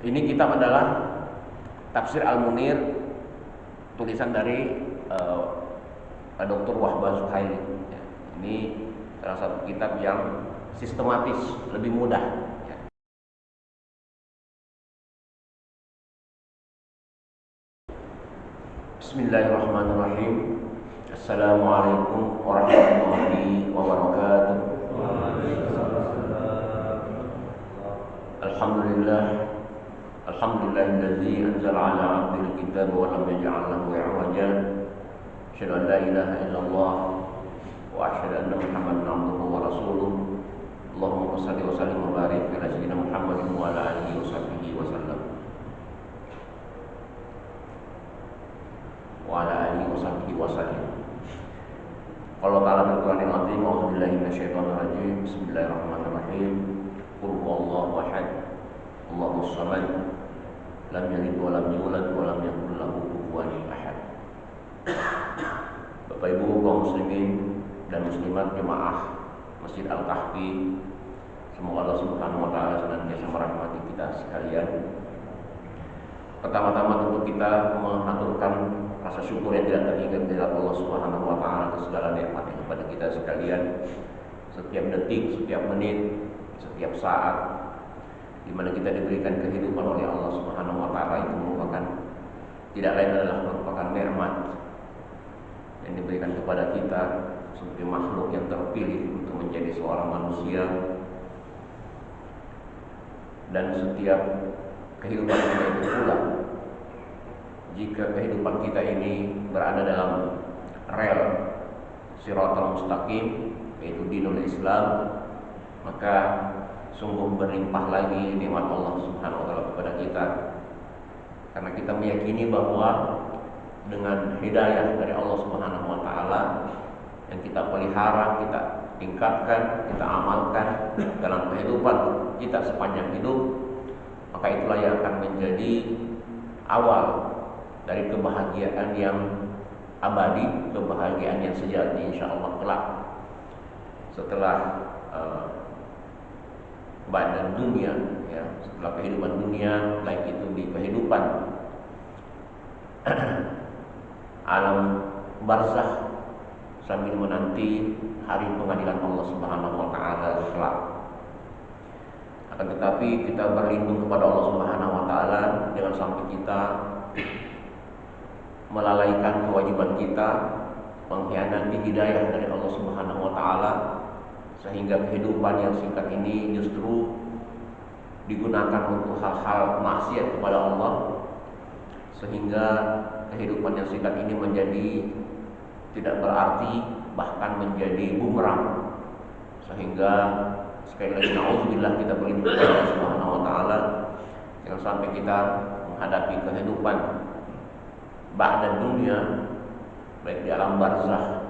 Ini kitab adalah Tafsir Al-Munir, tulisan dari Dr. Wahbah Zuhaili. Ya, ini salah satu kitab yang sistematis, lebih mudah. Ya. Bismillahirrahmanirrahim. Assalamualaikum warahmatullahi wabarakatuh. Alhamdulillahilladzi anzala 'ala 'abdihi al-kitaba wa lam yaj'al lahu 'iwaja. Asyhadu an la ilaha illallah wa asyhadu anna Muhammadan 'abduhu wa rasuluh. Allahumma shalli wa sallim wa barik ala sayyidina Muhammadin wa ala alihi wa sahbihi wa sallam. Wa ala alihi wa sahbihi wa sallam. Qala ta'ala fil Qur'anil 'azim, a'udzu billahi minasyaitonir rajim. Bismillahirrahmanirrahim. Qul huwallahu ahad, Allahus samad, lam yalid wa lam yulad wa lam yakul lahu kufuwan ahad. Bapak Ibu kaum muslimin dan muslimat jemaah Masjid Al-Kahfi, semoga Allah Subhanahu wa taala senantiasa merahmati kita sekalian. Pertama-tama tentu kita mengaturkan rasa syukur yang tidak terhingga kepada Allah Subhanahu wa taala atas segala nikmat kepada kita sekalian. Setiap detik, setiap menit, setiap saat di mana kita diberikan kehidupan oleh Allah Subhanahu wa taala, itu merupakan tidak lain adalah merupakan nikmat yang diberikan kepada kita sebagai makhluk yang terpilih untuk menjadi seorang manusia. Dan setiap kehidupan kita itu pula, jika kehidupan kita ini berada dalam rel Shiratal Mustaqim, yaitu dinul Islam, maka sungguh berlimpah lagi nikmat Allah Subhanahu wa taala kepada kita. Karena kita meyakini bahwa dengan hidayah dari Allah Subhanahu wa taala yang kita pelihara, kita tingkatkan, kita amalkan dalam kehidupan kita sepanjang hidup, maka itulah yang akan menjadi awal dari kebahagiaan yang abadi, kebahagiaan yang sejati insyaallah kelak setelah badan dunia, ya, setelah kehidupan dunia, baik itu di kehidupan alam barzakh sambil menanti hari pengadilan Allah Subhanahu wa taala kelak. Akan tetapi kita berlindung kepada Allah Subhanahu wa taala jangan sampai kita melalaikan kewajiban kita, mengkhianati hidayah dari Allah Subhanahu wa taala, sehingga kehidupan yang singkat ini justru digunakan untuk hal-hal maksiat kepada Allah, sehingga kehidupan yang singkat ini menjadi tidak berarti, bahkan menjadi bumerang, sehingga sekali lagi na'udzubillah kita berlindung kepada Allah Subhanahu wa taala jangan sampai kita menghadapi kehidupan ba'da dunia, baik di alam barzakh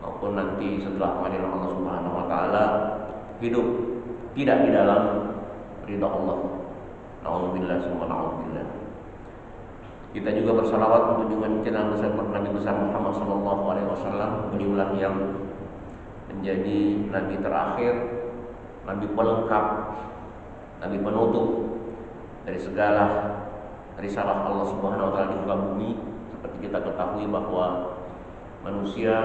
maupun nanti setelah pengadilan Allah Subhanahu wa taala, hidup tidak di dalam ridha Allah. Na'udzubillah summa na'udzubillah. Kita juga bersalawat untuk junjungan kita besar Nabi besar Muhammad sallallahu alaihi wasallam, beliaulah yang menjadi nabi terakhir, nabi pelengkap, nabi penutup dari segala risalah Allah Subhanahu wa taala di muka bumi. Seperti kita ketahui bahwa manusia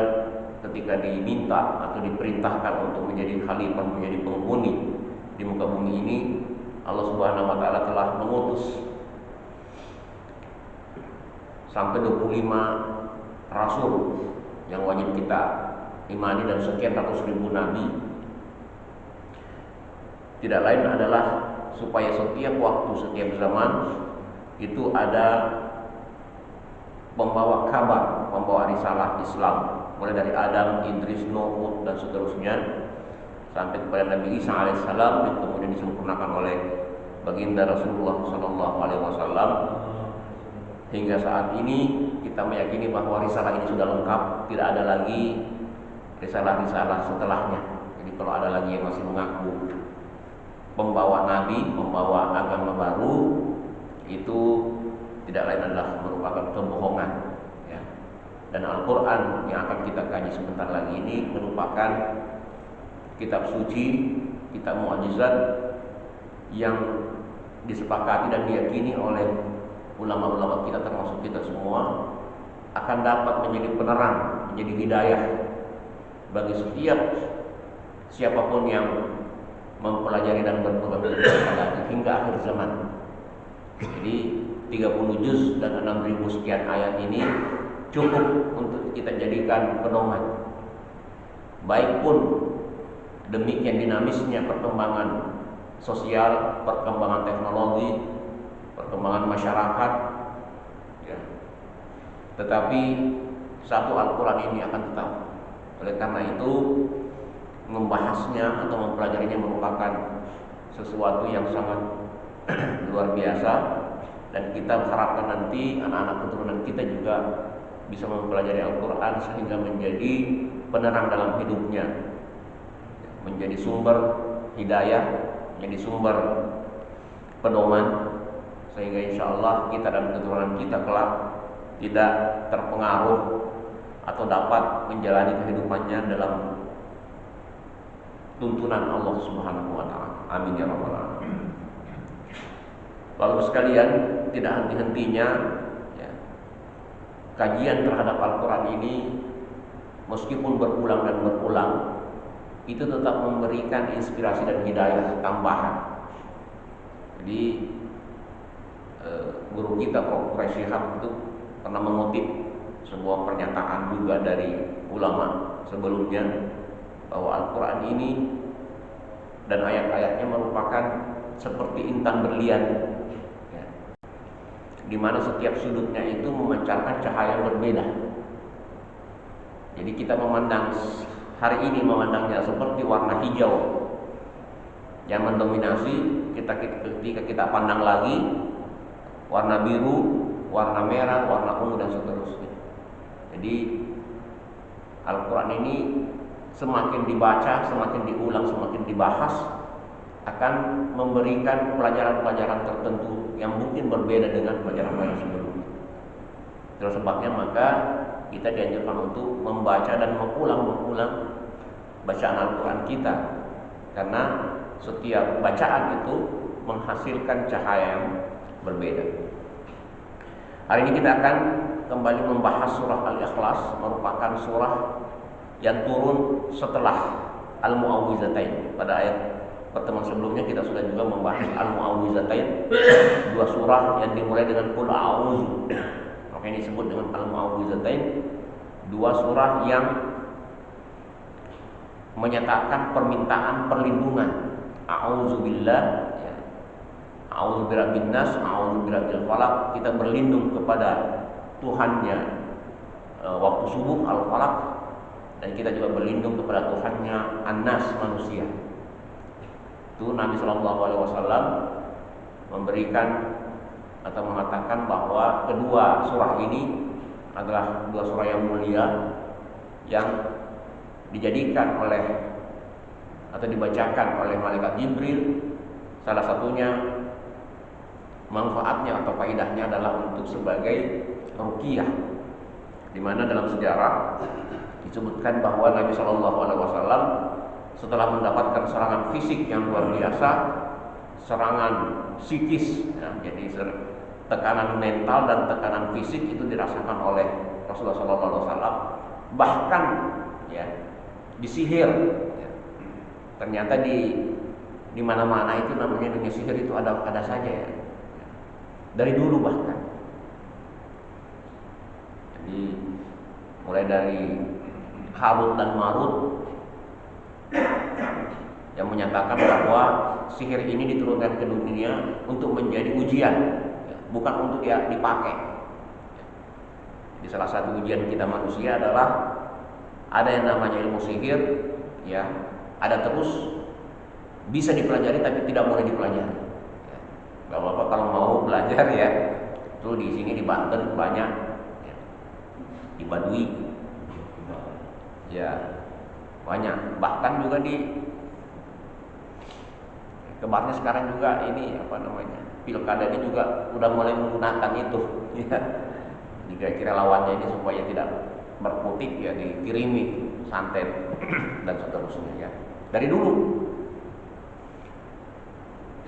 ketika diminta atau diperintahkan untuk menjadi khalifah, menjadi penghuni di muka bumi ini, Allah Subhanahu wa taala telah mengutus sampai 25 rasul yang wajib kita imani dan sekian ratus ribu nabi. Tidak lain adalah supaya setiap waktu, setiap zaman itu ada pembawa kabar, pembawa risalah Islam, mulai dari Adam, Idris, Nuh, Hud dan seterusnya sampai kepada Nabi Isa alaihissalam, yang kemudian disempurnakan oleh baginda Rasulullah sallallahu alaihi wasallam. Hingga saat ini kita meyakini bahwa risalah ini sudah lengkap, tidak ada lagi risalah-risalah setelahnya. Jadi kalau ada lagi yang masih mengaku pembawa nabi, pembawa agama baru, itu tidak lain adalah merupakan kebohongan, ya. Dan Al-Quran yang akan kita kaji sebentar lagi ini merupakan kitab suci, kitab mukjizat yang disepakati dan diyakini oleh ulama-ulama kita termasuk kita semua akan dapat menjadi penerang, menjadi hidayah bagi setiap siapapun yang mempelajari dan berpegang teguh hingga akhir zaman. Jadi 30 juz dan 6.000 sekian ayat ini cukup untuk kita jadikan pedoman. Baik pun demikian dinamisnya perkembangan sosial, perkembangan teknologi, perkembangan masyarakat, ya. Tetapi satu Al-Quran ini akan tetap. Oleh karena itu membahasnya atau mempelajarinya merupakan sesuatu yang sangat luar biasa, dan kita harapkan nanti anak-anak keturunan kita juga bisa mempelajari Al-Quran sehingga menjadi penerang dalam hidupnya, menjadi sumber hidayah, menjadi sumber pedoman, sehingga insya Allah kita dan keturunan kita kelak tidak terpengaruh atau dapat menjalani kehidupannya dalam tuntunan Allah Subhanahu wa Ta'ala. Amin ya rabbal alamin. Lalu sekalian, tidak henti-hentinya ya, kajian terhadap Al-Quran ini meskipun berulang dan berulang, itu tetap memberikan inspirasi dan hidayah tambahan. Jadi guru kita Prof. Syihab itu pernah mengutip sebuah pernyataan juga dari ulama sebelumnya, bahwa Al-Quran ini dan ayat-ayatnya merupakan seperti intan berlian, ya, di mana setiap sudutnya itu memancarkan cahaya berbeda. Jadi kita memandang hari ini memandangnya seperti warna hijau yang mendominasi, ketika kita pandang lagi warna biru, warna merah, warna ungu dan seterusnya. Jadi Al-Quran ini semakin dibaca, semakin diulang, semakin dibahas, akan memberikan pelajaran-pelajaran tertentu yang mungkin berbeda dengan pelajaran-pelajaran sebelumnya. Itulah sebabnya maka kita dianjurkan untuk membaca dan mengulang bacaan Al-Quran kita, karena setiap bacaan itu menghasilkan cahaya yang berbeda. Hari ini kita akan kembali membahas surah Al-Ikhlas, merupakan surah yang turun setelah Al-Mu'awwizatain. Pada ayat pertemuan sebelumnya kita sudah juga membahas Al-Mu'awwizatain, dua surah yang dimulai dengan Qul A'udzu. Maka ini disebut dengan Al-Mu'awwizatain, dua surah yang menyatakan permintaan perlindungan. A'udzubillah, ya. A'udzu birabbin nas, a'udzu birabbil falaq. Kita berlindung kepada Tuhannya waktu subuh, Al-Falaq, dan kita juga berlindung kepada Tuhannya An-Nas, manusia. Itu Nabi SAW memberikan atau mengatakan bahwa kedua surah ini adalah dua surah yang mulia yang dijadikan oleh atau dibacakan oleh malaikat Jibril. Salah satunya manfaatnya atau faedahnya adalah untuk sebagai ruqyah, di mana dalam sejarah disebutkan bahwa Nabi SAW setelah mendapatkan serangan fisik yang luar biasa, serangan psikis, ya, jadi tekanan mental dan tekanan fisik itu dirasakan oleh Rasulullah SAW, bahkan ya disihir. Ya. Ternyata di mana-mana itu namanya dunia sihir itu ada saja ya. Dari dulu bahkan. Jadi mulai dari Harut dan Marut yang menyatakan bahwa sihir ini diturunkan ke dunia untuk menjadi ujian, bukan untuk dipakai. Jadi salah satu ujian kita manusia adalah ada yang namanya ilmu sihir, ya, ada terus bisa dipelajari tapi tidak boleh dipelajari. Gak apa-apa kalau mau belajar ya, itu di sini di Banten banyak, ya, di Baduy, ya banyak. Bahkan juga di kebarnya sekarang juga ini apa namanya, pilkada ini juga udah mulai menggunakan itu, ya. Jadi kira-kira lawannya ini supaya tidak berkutik ya dikirimi santet dan seterusnya ya. Dari dulu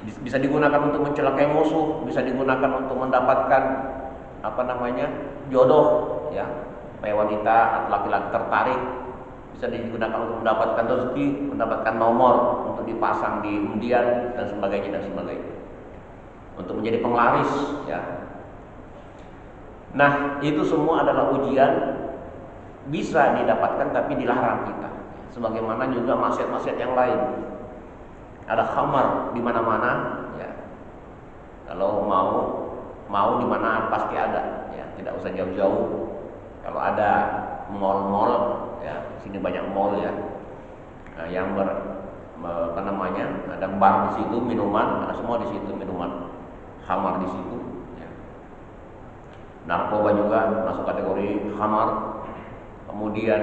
Bisa digunakan untuk mencelakai musuh, bisa digunakan untuk mendapatkan jodoh, ya, supaya wanita atau laki-laki tertarik, bisa digunakan untuk mendapatkan rezeki, mendapatkan nomor untuk dipasang di undian dan sebagainya, untuk menjadi penglaris, ya. Nah, itu semua adalah ujian, bisa didapatkan tapi dilarang kita. Sebagaimana juga maksiat-maksiat yang lain. Ada khamar di mana-mana, ya. Kalau mau di mana pasti ada, ya. Tidak usah jauh-jauh. Kalau ada mall-mall, ya, sini banyak mall, ya. Yang ada bar di situ, minuman, ada semua di situ, minuman khamar di situ, ya. Narkoba juga masuk kategori khamar. Kemudian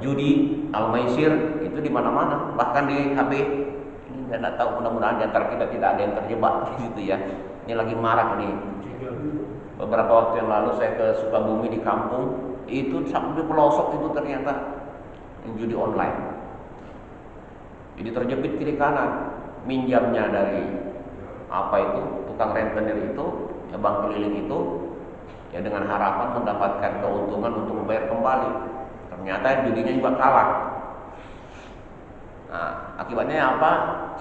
judi, al-maisir itu di mana-mana, bahkan di HP. Ini saya tidak tahu, mudah-mudahan di antara kita tidak ada yang terjebak di situ, ya. Ini lagi marak nih. Beberapa waktu yang lalu saya ke Sukabumi di kampung, itu sampai pelosok itu ternyata judi online. Jadi terjepit kiri kanan, minjamnya dari tukang rentenir itu, ya, bank keliling itu, ya, dengan harapan mendapatkan keuntungan untuk membayar kembali. Ternyata judinya juga kalah. Nah, akibatnya apa?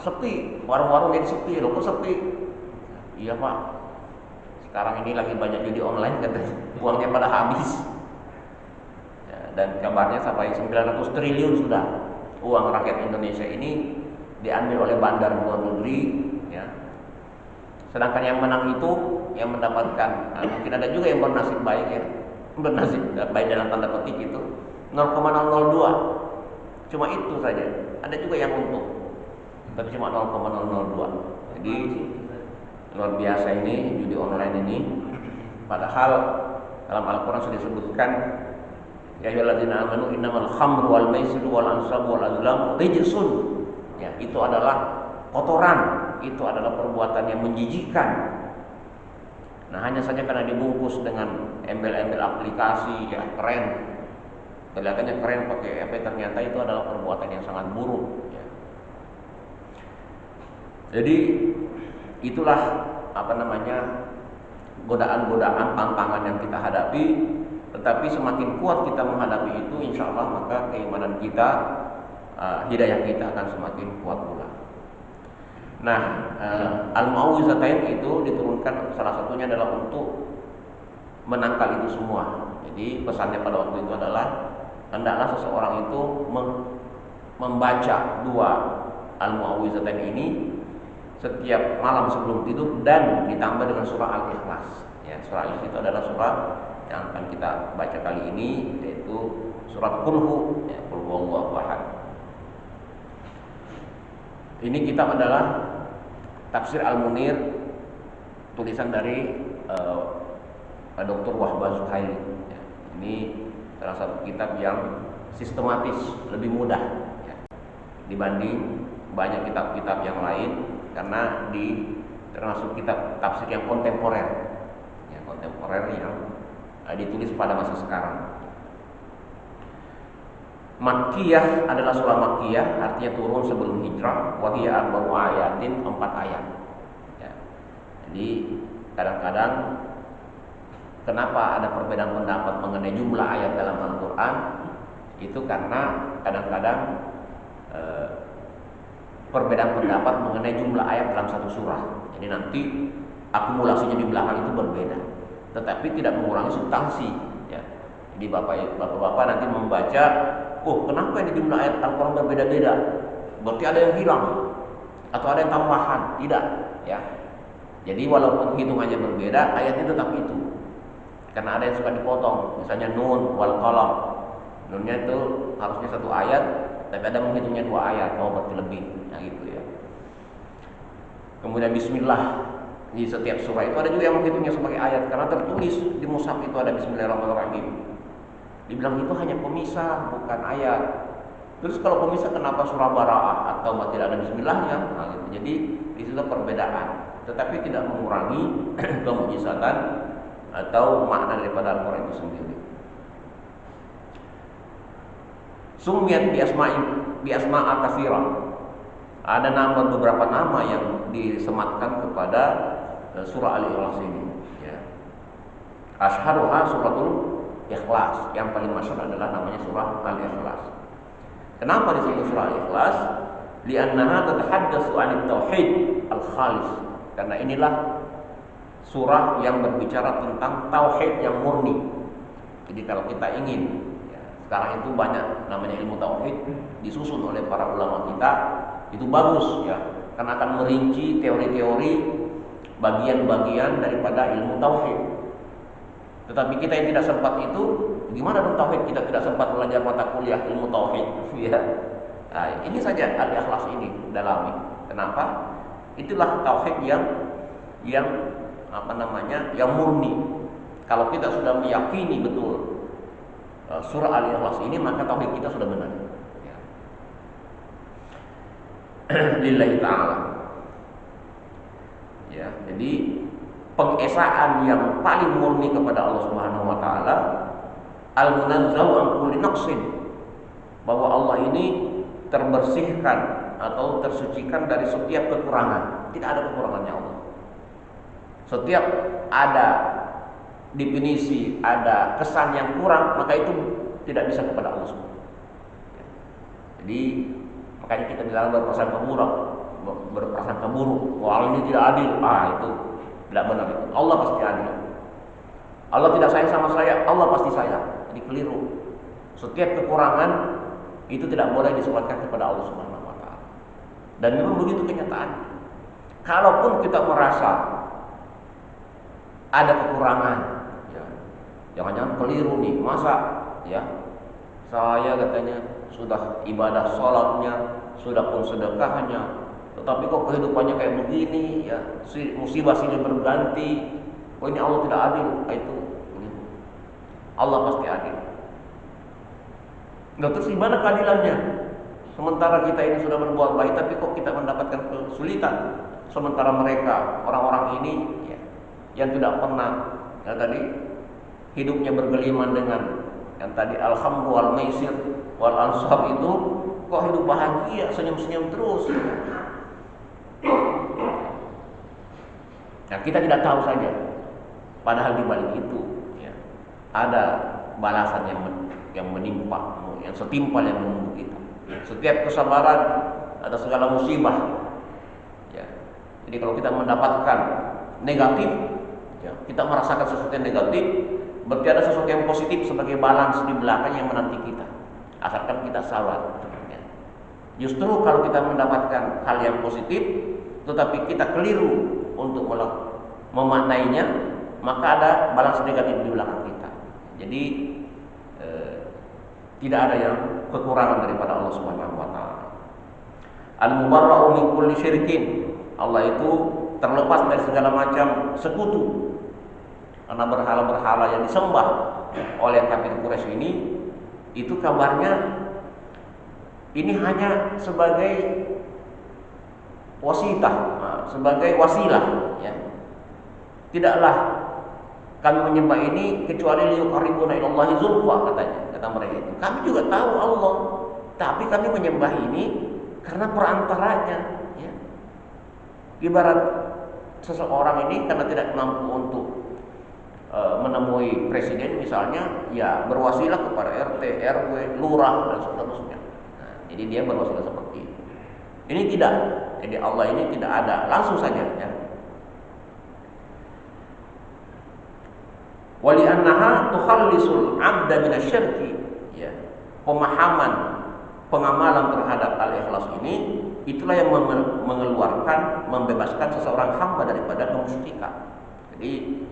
Sepi, warung-warung jadi sepi. Loh, kok sepi? Iya, Pak, sekarang ini lagi banyak judi online, katanya, uangnya pada habis, ya, dan kabarnya sampai 900 triliun sudah uang rakyat Indonesia ini diambil oleh bandar luar negeri, ya. Sedangkan yang menang itu, yang mendapatkan, mungkin ada juga yang bernasib baik, ya, bernasib baik dalam tanda petik itu 0,002, cuma itu saja. Ada juga yang untung, tapi cuma 0,002. Jadi luar biasa ini judi online ini. Padahal dalam Al-Quran sudah disebutkan, ya ayyuhalladzina amanu innamal khamru wal maisiru wal ansabu wal azlamu rijsun. Ya, itu adalah kotoran, itu adalah perbuatan yang menjijikkan. Nah, hanya saja karena dibungkus dengan embel-embel aplikasi, ya, keren. Kelihatannya keren pakai ternyata itu adalah perbuatan yang sangat buruk, ya. Jadi itulah godaan-godaan, tantangan yang kita hadapi. Tetapi semakin kuat kita menghadapi itu, insya Allah maka keimanan kita, hidayah kita akan semakin kuat pula. Nah, al-mu'awwizatain itu diturunkan, salah satunya adalah untuk menangkal itu semua. Jadi pesannya pada waktu itu adalah, hendaklah seseorang itu membaca dua al-mu'awwizatain ini setiap malam sebelum tidur, dan ditambah dengan surah Al-Ikhlas. Ya, surah Al-Ikhlas itu adalah surah yang akan kita baca kali ini, yaitu surat Qul ya, Qul huwallahu ahad. Ini kitab adalah Tafsir Al-Munir, tulisan dari Dr. Wahbah Zuhaili. Ya, ini salah satu kitab yang sistematis, lebih mudah, ya, dibanding banyak kitab-kitab yang lain, karena termasuk kitab tafsir yang kontemporer, ya, yang ditulis pada masa sekarang. Makkiyah adalah surah Makkiyah, artinya turun sebelum hijrah. Wa hiya arba'u ayatin, 4 ayat. Ya. Jadi kadang-kadang kenapa ada perbedaan pendapat mengenai jumlah ayat dalam Al-Quran? Itu karena kadang-kadang perbedaan pendapat mengenai jumlah ayat dalam satu surah. Jadi nanti akumulasinya di belakang itu berbeda, tetapi tidak mengurangi substansi, ya. Jadi bapak-bapak nanti membaca, kenapa ini jumlah ayat Al-Quran berbeda-beda? Berarti ada yang hilang atau ada yang tambahan? Tidak, ya. Jadi walaupun hitungannya berbeda, ayatnya tetap itu. Karena ada yang suka dipotong, misalnya nun wal qalam. Nunnya itu harusnya 1 ayat, tapi ada menghitungnya 2 ayat, berarti lebih, ya, gitu, ya. Kemudian bismillah di setiap surah itu ada juga yang menghitungnya sebagai ayat, karena tertulis di mushaf itu ada bismillahirrahmanirrahim. Dibilang itu hanya pemisah, bukan ayat. Terus kalau pemisah, kenapa surah Bara'ah atau tidak ada bismillahnya? Nah, gitu. Jadi di situ perbedaan, tetapi tidak mengurangi kemujizatan atau makna daripada Al-Quran itu sendiri. Sumiyat bi asma'a katsirah. Ada beberapa nama yang disematkan kepada surah Al-Ikhlas ini. Ya. Asyharuha suratul Ikhlas. Yang paling masyhur adalah namanya surah Al-Ikhlas. Kenapa disebut surah Al-Ikhlas? Li'annaha tatahaddatsu 'anit tauhid al-khalis. Karena inilah surah yang berbicara tentang tauhid yang murni. Jadi kalau kita ingin, ya, sekarang itu banyak namanya ilmu tauhid disusun oleh para ulama kita, itu bagus ya, karena akan merinci teori-teori bagian-bagian daripada ilmu tauhid. Tetapi kita yang tidak sempat itu, gimana dong tauhid? Kita tidak sempat belajar mata kuliah ilmu tauhid, ya. Nah, ini saja Al-Ikhlas ini dalami. Kenapa? Itulah tauhid yang yang murni. Kalau kita sudah meyakini betul surah Al-Ikhlas ini, maka tauhid kita sudah benar. Ya. Lillahi ta'ala. Ya, jadi pengesaan yang paling murni kepada Allah Subhanahu wa taala, al-munazzah an kulli naqsin, bahwa Allah ini terbersihkan atau tersucikan dari setiap kekurangan. Tidak ada kekurangannya Allah. Setiap ada definisi, ada kesan yang kurang, maka itu tidak bisa kepada Allah SWT. Jadi makanya kita dalam berprasangka buruk, wah ini tidak adil, itu tidak benar. Allah pasti adil. Allah tidak sayang sama saya, Allah pasti sayang. Jadi keliru. Setiap kekurangan itu tidak boleh disematkan kepada Allah Subhanahu wa taala. Dan memang begitu kenyataannya. Kalaupun kita merasa ada kekurangan, ya, jangan-jangan keliru nih, masa ya saya katanya sudah ibadah sholatnya, sudah pun sedekahnya, tetapi kok kehidupannya kayak begini, ya, musibah silih berganti, ini Allah tidak adil. Itu Allah pasti adil. Nggak, terus gimana keadilannya? Sementara kita ini sudah berbuat baik, tapi kok kita mendapatkan kesulitan? Sementara mereka, orang-orang ini ya, yang tidak pernah, ya, tadi hidupnya bergeliman dengan yang tadi al-khamru wal maisir wal ansab itu, kok hidup bahagia, senyum-senyum terus. Nah, kita tidak tahu saja. Padahal di balik itu, ya, ada balasan yang menimpa, yang setimpal yang menunggu kita. Setiap kesabaran ada segala musibah. Ya. Jadi kalau kita mendapatkan negatif, ya, kita merasakan sesuatu yang negatif, berarti ada sesuatu yang positif sebagai balance di belakang yang menanti kita. Asalkan kita sabar. Ya. Justru kalau kita mendapatkan hal yang positif, tetapi kita keliru untuk memaknainya, maka ada balance negatif di belakang kita. Jadi tidak ada yang kekurangan daripada Allah Subhanahu wa taala. Al-mubarra'u min kulli syirkin. Allah itu terlepas dari segala macam sekutu. Karena berhala-berhala yang disembah oleh kafir Quraisy ini, itu kabarnya ini hanya sebagai wasitah, sebagai wasilah, ya. Tidaklah kami menyembah ini kecuali liyuqarribuna ilallahi zulfa, katanya, kata mereka itu. Kami juga tahu Allah, tapi kami menyembah ini karena perantaranya, ya. Ibarat seseorang ini karena tidak mampu untuk menemui presiden misalnya, ya berwasilah kepada RT, RW, lurah dan seterusnya. Nah, jadi dia berwasilah seperti itu. Ini tidak. Jadi Allah ini tidak ada, langsung saja, ya. Wali annaha tukhallisul 'abda minasyirki, ya. Pemahaman pengamalan terhadap al-ikhlas ini itulah yang mengeluarkan, membebaskan seseorang hamba daripada kemusyrikan. Jadi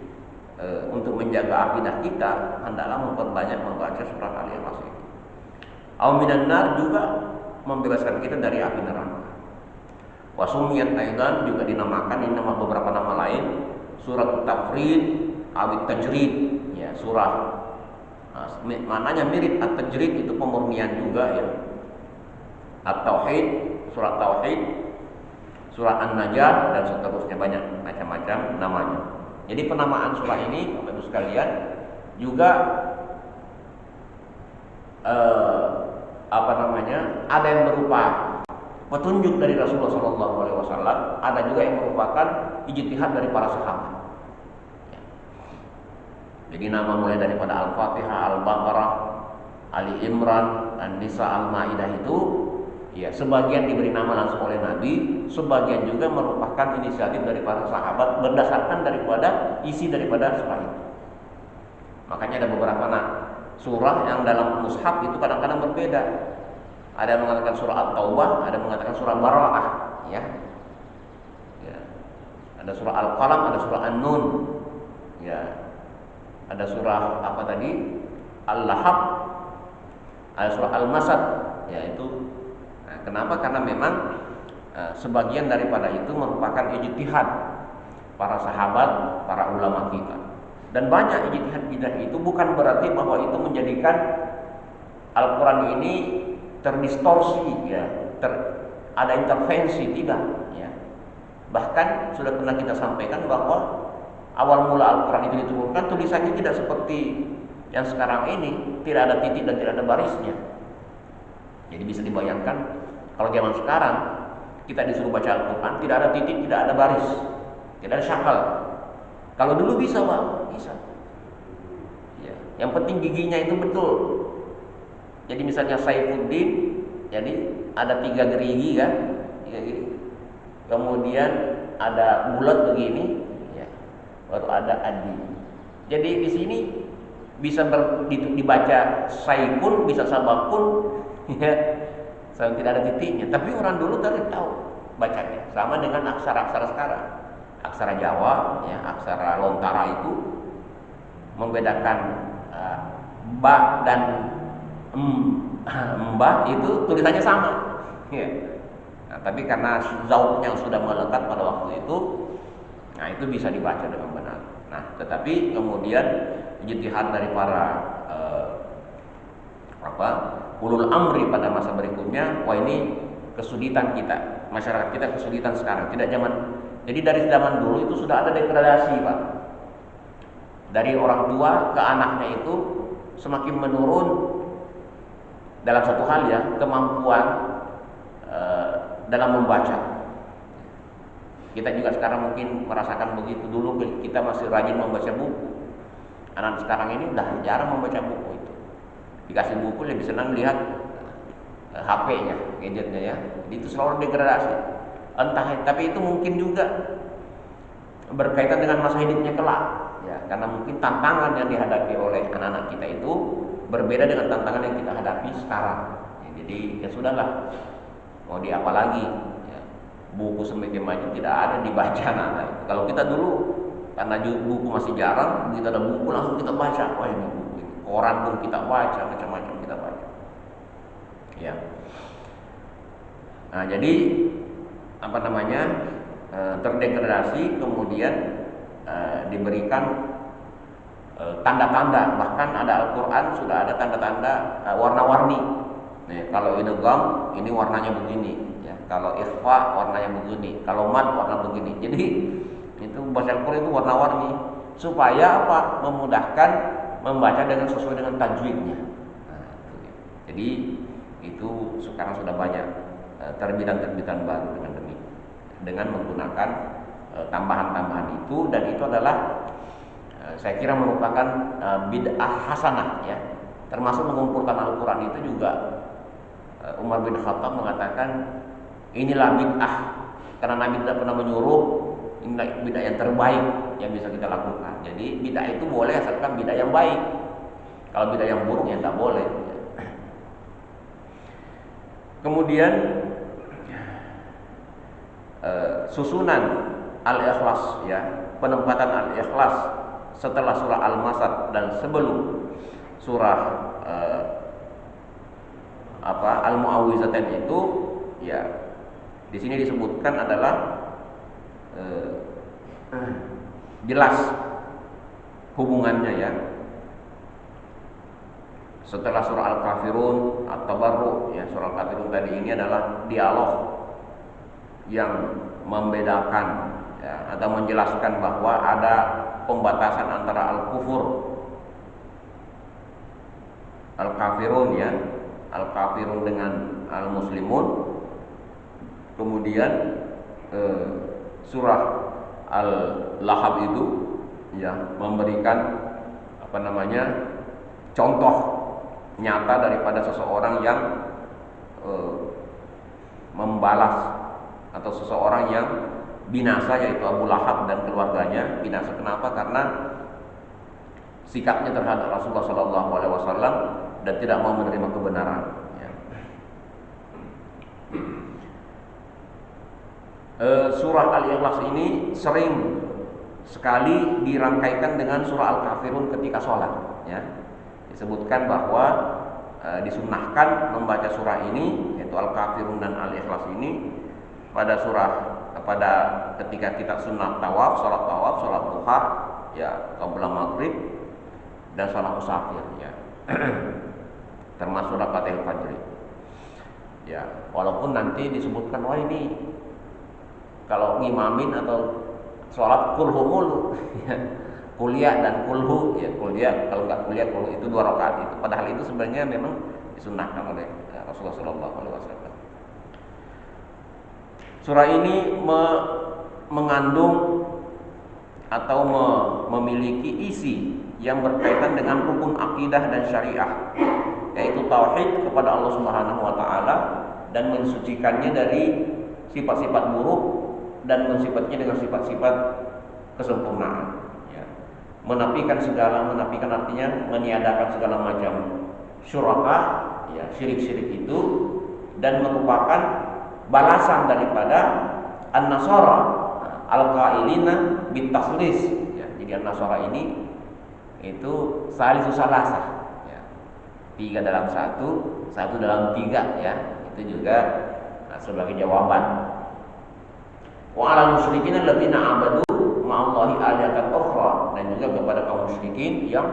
untuk menjaga akidah kita, hendaklah memperbanyak membaca surah Al-Ikhlas ini. Au minan nar, juga membebaskan kita dari api neraka. Wa sumiyat aidan, juga dinamakan, ini nama beberapa nama lain, surat Tafrid, awit tajrid, ya, surah maknanya mirip at-tajrid, itu pemurnian juga, ya. At-tauhid, surat tauhid, surat an-najah dan seterusnya, banyak macam-macam namanya. Jadi penamaan surah ini, Bapak Ibu sekalian, juga ada yang berupa petunjuk dari Rasulullah SAW, ada juga yang merupakan ijtihad dari para sahabat. Ya. Jadi nama mulai daripada Al-Fatihah, Al-Baqarah, Ali Imran, An-Nisa, Al-Maidah itu ya sebagian diberi nama langsung oleh Nabi, sebagian juga merupakan inisiatif dari para sahabat berdasarkan daripada isi daripada surah itu. Makanya ada beberapa surah yang dalam mushaf itu kadang-kadang berbeda. Ada yang mengatakan surah At-Taubah, ada yang mengatakan surah Bara'ah, ya. Ya. Ada surah Al-Qalam, ada surah An-Nun. Ya. Ada surah apa tadi? Al-Lahab. Ada surah Al-Masad, ya itu. Nah, kenapa? Karena memang sebagian daripada itu merupakan ijtihad para sahabat, para ulama kita. Dan banyak ijtihad itu bukan berarti bahwa itu menjadikan Al-Quran ini terdistorsi, ya, ada intervensi, tidak, ya. Bahkan sudah pernah kita sampaikan bahwa awal mula Al-Quran itu diturunkan tulisannya tidak seperti yang sekarang ini, tidak ada titik dan tidak ada barisnya. Jadi bisa dibayangkan kalau zaman sekarang kita disuruh baca Al-Quran tidak ada titik, tidak ada baris, tidak ada syakal. Kalau dulu bisa, Pak, bisa. Ya. Yang penting giginya itu betul. Jadi misalnya Saifuddin, jadi ada 3 gerigi kan, kemudian ada bulat begini, ya. Baru ada adi. Jadi di sini bisa dibaca Saifun, bisa Sabakun, ya. Sampai tidak ada titiknya. Tapi orang dulu tadi tahu bacanya. Sama dengan aksara-aksara sekarang. Aksara Jawa, ya, aksara Lontara itu membedakan ba dan mbah itu tulisannya sama, ya. Nah, tapi karena zauknya sudah melekat pada waktu itu, nah itu bisa dibaca dengan benar. Nah, tetapi kemudian ijtihad dari para ulul amri pada masa berikutnya, wah ini kesulitan kita, masyarakat kita kesulitan sekarang. Jadi dari zaman dulu itu sudah ada degradasi, Pak. Dari orang tua ke anaknya itu semakin menurun dalam satu hal, ya, kemampuan dalam membaca. Kita juga sekarang mungkin merasakan begitu. Dulu kita masih rajin membaca buku. Anak sekarang ini udah jarang membaca buku itu. Dikasih buku lebih senang lihat HP-nya, gadgetnya, ya. Jadi itu selalu degradasi. Tapi itu mungkin juga berkaitan dengan masa hidupnya kelak, ya, karena mungkin tantangan yang dihadapi oleh anak-anak kita itu berbeda dengan tantangan yang kita hadapi sekarang. Ya, jadi ya sudahlah, mau di apa lagi, ya. Buku semakin maju tidak ada dibaca anak. Kalau kita dulu karena buku masih jarang, begitu ada buku langsung kita baca. Wah, ini buku ini. Koran pun kita baca, macam-macam kita baca. Ya. Nah, jadi terdegradasi, kemudian diberikan tanda-tanda. Bahkan ada Al-Quran sudah ada tanda-tanda warna-warni. Nih, kalau idgham ini warnanya begini, ya. Kalau ikhfa warnanya begini, kalau mad warna begini. Jadi itu baca Al-Quran itu warna-warni supaya apa? Memudahkan membaca dengan sesuai dengan tajwidnya. Nah, itu, ya. Jadi itu sekarang sudah banyak terbitan-terbitan baru dengan menggunakan tambahan-tambahan itu, dan itu adalah saya kira merupakan bid'ah hasanah, ya. Termasuk mengumpulkan Al-Quran itu juga Umar bin Khattab mengatakan inilah bid'ah, karena Nabi tidak pernah menyuruh, inilah bid'ah yang terbaik yang bisa kita lakukan. Jadi bid'ah itu boleh asalkan bid'ah yang baik. Kalau bid'ah yang buruk ya tidak boleh. Kemudian susunan Al-Ikhlas, ya, penempatan Al-Ikhlas setelah surah Al-Masad dan sebelum surah Al-Mu'awwizatain itu, ya, di sini disebutkan adalah jelas hubungannya, ya. Setelah surah Al-Kafirun, At-Tabarru, ya, surah Al-Kafirun tadi ini adalah dialog yang membedakan, ya, atau menjelaskan bahwa ada pembatasan antara al-kufur, al-kafirun, ya, al-kafirun dengan al-muslimun. Kemudian surah Al-Lahab itu ya memberikan contoh nyata daripada seseorang yang membalas atau seseorang yang binasa, yaitu Abu Lahab dan keluarganya. Binasa kenapa? Karena sikapnya terhadap Rasulullah SAW dan tidak mau menerima kebenaran. Ya. Surah Al-Ikhlas ini sering sekali dirangkaikan dengan surah Al-Kafirun ketika sholat. Ya. Disebutkan bahwa disunnahkan membaca surah ini, yaitu Al-Kafirun dan Al-Ikhlas ini pada ketika kita sunnah tawaf, sholat duha, ya qabla maghrib dan sholat musafir, ya termasuk rakaat fajr. Ya, walaupun nanti disebutkan wah ini kalau ngimamin atau sholat kulhu mulu, kuliah dan kulhu, ya kuliah, kalau nggak kuliah kulhu itu 2 rakaat itu. Padahal itu sebenarnya memang disunnahkan oleh Rasulullah SAW. Surah ini mengandung atau memiliki isi yang berkaitan dengan rukun akidah dan syariah, yaitu tauhid kepada Allah Subhanahu wa taala dan mensucikannya dari sifat-sifat buruk dan mensifatnya dengan sifat-sifat kesempurnaan, ya. Menafikan artinya meniadakan segala macam syuraka, ya, syirik-syirik itu, dan merupakan balasan daripada An-Nasara al-qailina bit-takhlis, ya. Jadi An-Nasara ini itu salisu salasah, ya. 3 dalam 1, 1 dalam 3, ya. Itu juga sebagai jawaban. Wa 'alal musyrikin alladziina 'abadu ma'allahi alihatan ukhra, dan juga kepada kaum musyrikin yang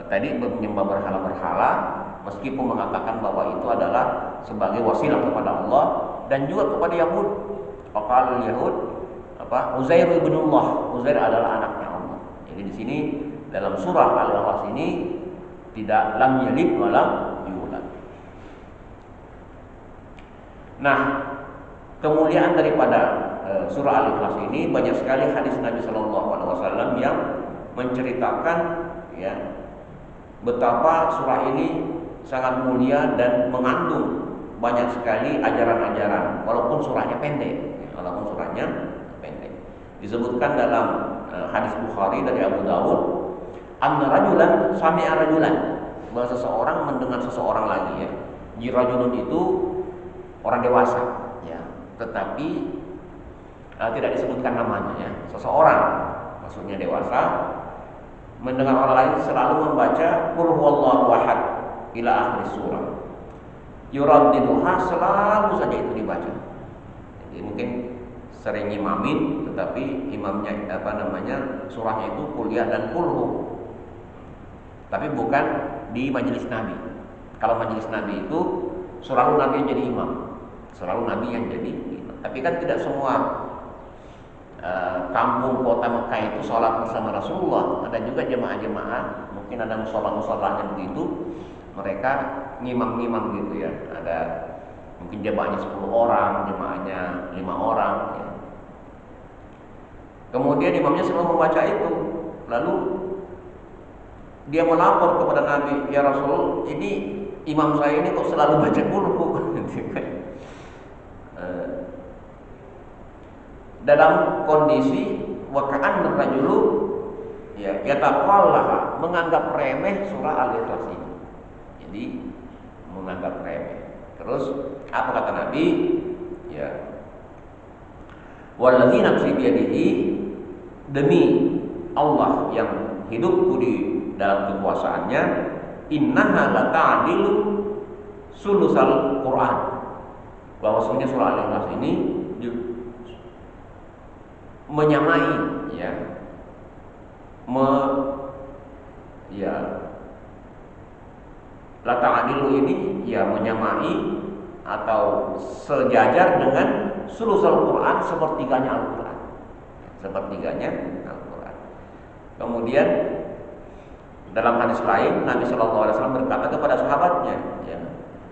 tadi menyembah berhala-berhala meskipun mengatakan bahwa itu adalah sebagai wasilah kepada Allah, dan juga kepada Yahud. Faqalul Yahud Uzair ibnullah, Uzair adalah anaknya Allah. Jadi di sini dalam surah Al-Ikhlas ini tidak lam yalid wa lam yulad. Nah, kemuliaan daripada surah Al-Ikhlas ini banyak sekali hadis Nabi SAW yang menceritakan, ya, betapa surah ini sangat mulia dan mengandung banyak sekali ajaran-ajaran, walaupun surahnya pendek. Disebutkan dalam hadis Bukhari dari Abu Dawud, anna rajulan sami'a rajulan, bahwa seseorang mendengar seseorang lagi, ya. Jirajulun itu orang dewasa, ya, tetapi tidak disebutkan namanya, ya. Seseorang, maksudnya dewasa, mendengar orang lain selalu membaca qul huwallahu ahad ila akhir surah. Yuraddiduha, selalu saja itu dibaca. Jadi mungkin sering imamin, tetapi imamnya surahnya itu kuliah dan kulhu, tapi bukan di majelis Nabi. Kalau majelis Nabi itu selalu Nabi yang jadi imam, selalu Nabi yang jadi imam. Tapi kan tidak semua kampung kota Mekah itu sholat bersama Rasulullah. Ada juga jemaah-jemaah, mungkin ada musola-musolanya begitu, mereka ngimam-ngimam gitu, ya. Ada mungkin jemaahnya 10 orang, jemaahnya 5 orang, ya. Kemudian imamnya selalu membaca itu. Lalu dia melapor kepada Nabi, ya Rasul, ini imam saya ini kok selalu baca kulhu. Dalam kondisi waka'an rajulu, ya, yataqallaha, menganggap remeh surah Al-Ikhlas ini. Jadi menganggap remeh. Terus apa kata Nabi? Ya, wallazi nafsi biyadihi, demi Allah yang hidupku di dalam kekuasaannya, innaha lata'dilu sulusal Quran, bahwasanya surah Al-Ikhlas ini menyamai, ya, lata'dilu ini, ya, menyamai atau sejajar dengan sulusal Quran, sepertiganya Al-Quran. Kemudian dalam hadis lain Nabi SAW berkata kepada sahabatnya, ya,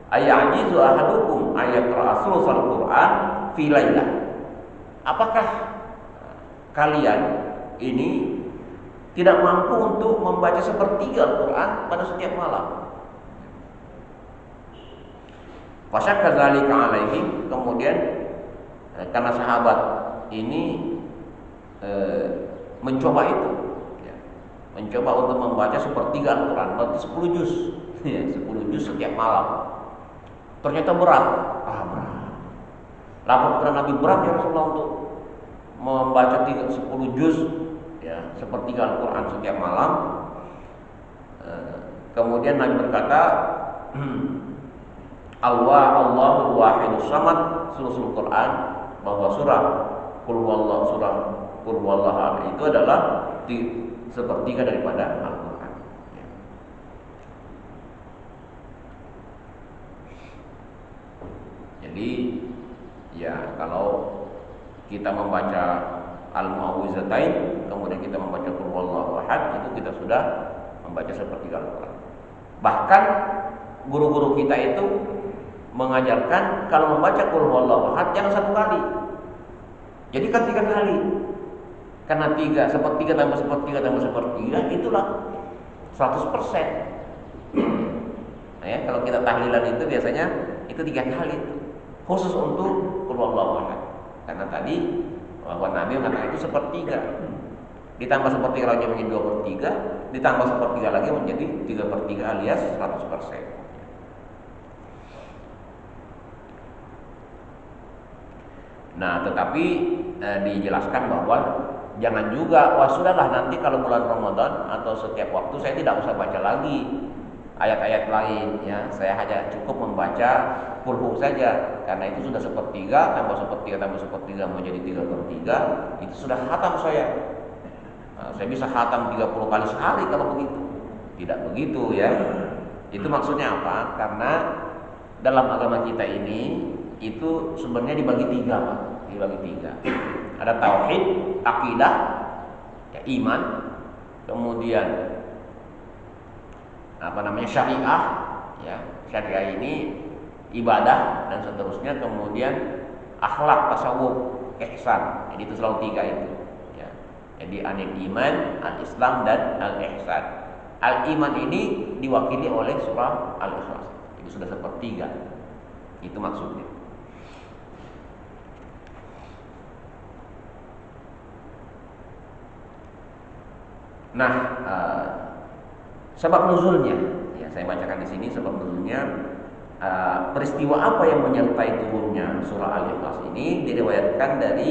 ayajizu ahadukum ayaqra'a sulusal Quran fi lailah. Apakah kalian ini tidak mampu untuk membaca sepertiga Al-Quran pada setiap malam? Fasyakka dzalika alaihim, kemudian karena sahabat ini mencoba itu, ya, mencoba untuk membaca sepertiga Al-Quran, berarti 10 juz, ya, 10 juz setiap malam. Ternyata berat, berat. Lapor kepada Nabi, berat ya Rasulullah untuk membaca 10 juz, ya, sepertiga Al-Quran setiap malam. Kemudian Nabi berkata, Allahul Wahidus Samad, seluruh Quran, bahwa surah Qul huwallahu itu adalah sepertiga daripada Al-Quran. Jadi ya, kalau kita membaca Al-Mu'awwizatain, kemudian kita membaca Qul huwallahu ahad, itu kita sudah membaca sepertiga Al-Quran. Bahkan guru-guru kita itu mengajarkan kalau membaca Qul huwallahu ahad jangan 1 kali. Jadi kan 3 kali. Karena 3 sepertiga tambah sepertiga tambah sepertiga itulah 100%. Nah, ya, kalau kita tahlilan itu biasanya itu 3 kali itu. Khusus untuk Qul huwallahu ahad. Karena tadi bahwa Nabi mengatakan itu sepertiga. Ditambah sepertiga lagi menjadi 2/3, ditambah sepertiga lagi menjadi 3/3 alias 100%. Nah, tetapi dijelaskan bahwa jangan juga, wah sudahlah nanti kalau bulan Ramadan atau setiap waktu saya tidak usah baca lagi ayat-ayat lain, ya saya hanya cukup membaca Qul saja, karena itu sudah sepertiga tambah sepertiga menjadi 3/3, itu sudah khatam saya. Nah, saya bisa khatam 30 kali sehari kalau begitu. Tidak begitu ya. Itu maksudnya apa? Karena dalam agama kita ini itu sebenarnya dibagi 3, Pak. Dibagi 3. Ada tauhid, akidah, ya, iman, kemudian syariah, ya. Syariah ini ibadah dan seterusnya, kemudian akhlak, tasawuf, ihsan. Jadi itu selalu 3 itu, ya. Jadi anil iman, al-islam dan al-ihsan. Al-iman ini diwakili oleh surah Al-Ikhlas. Itu sudah sepertiga. Itu maksudnya. Nah, sebab nuzulnya, ya saya bacakan di sini sebab nuzulnya. Peristiwa apa yang menyertai turunnya surah Al-Ikhlas ini diriwayatkan dari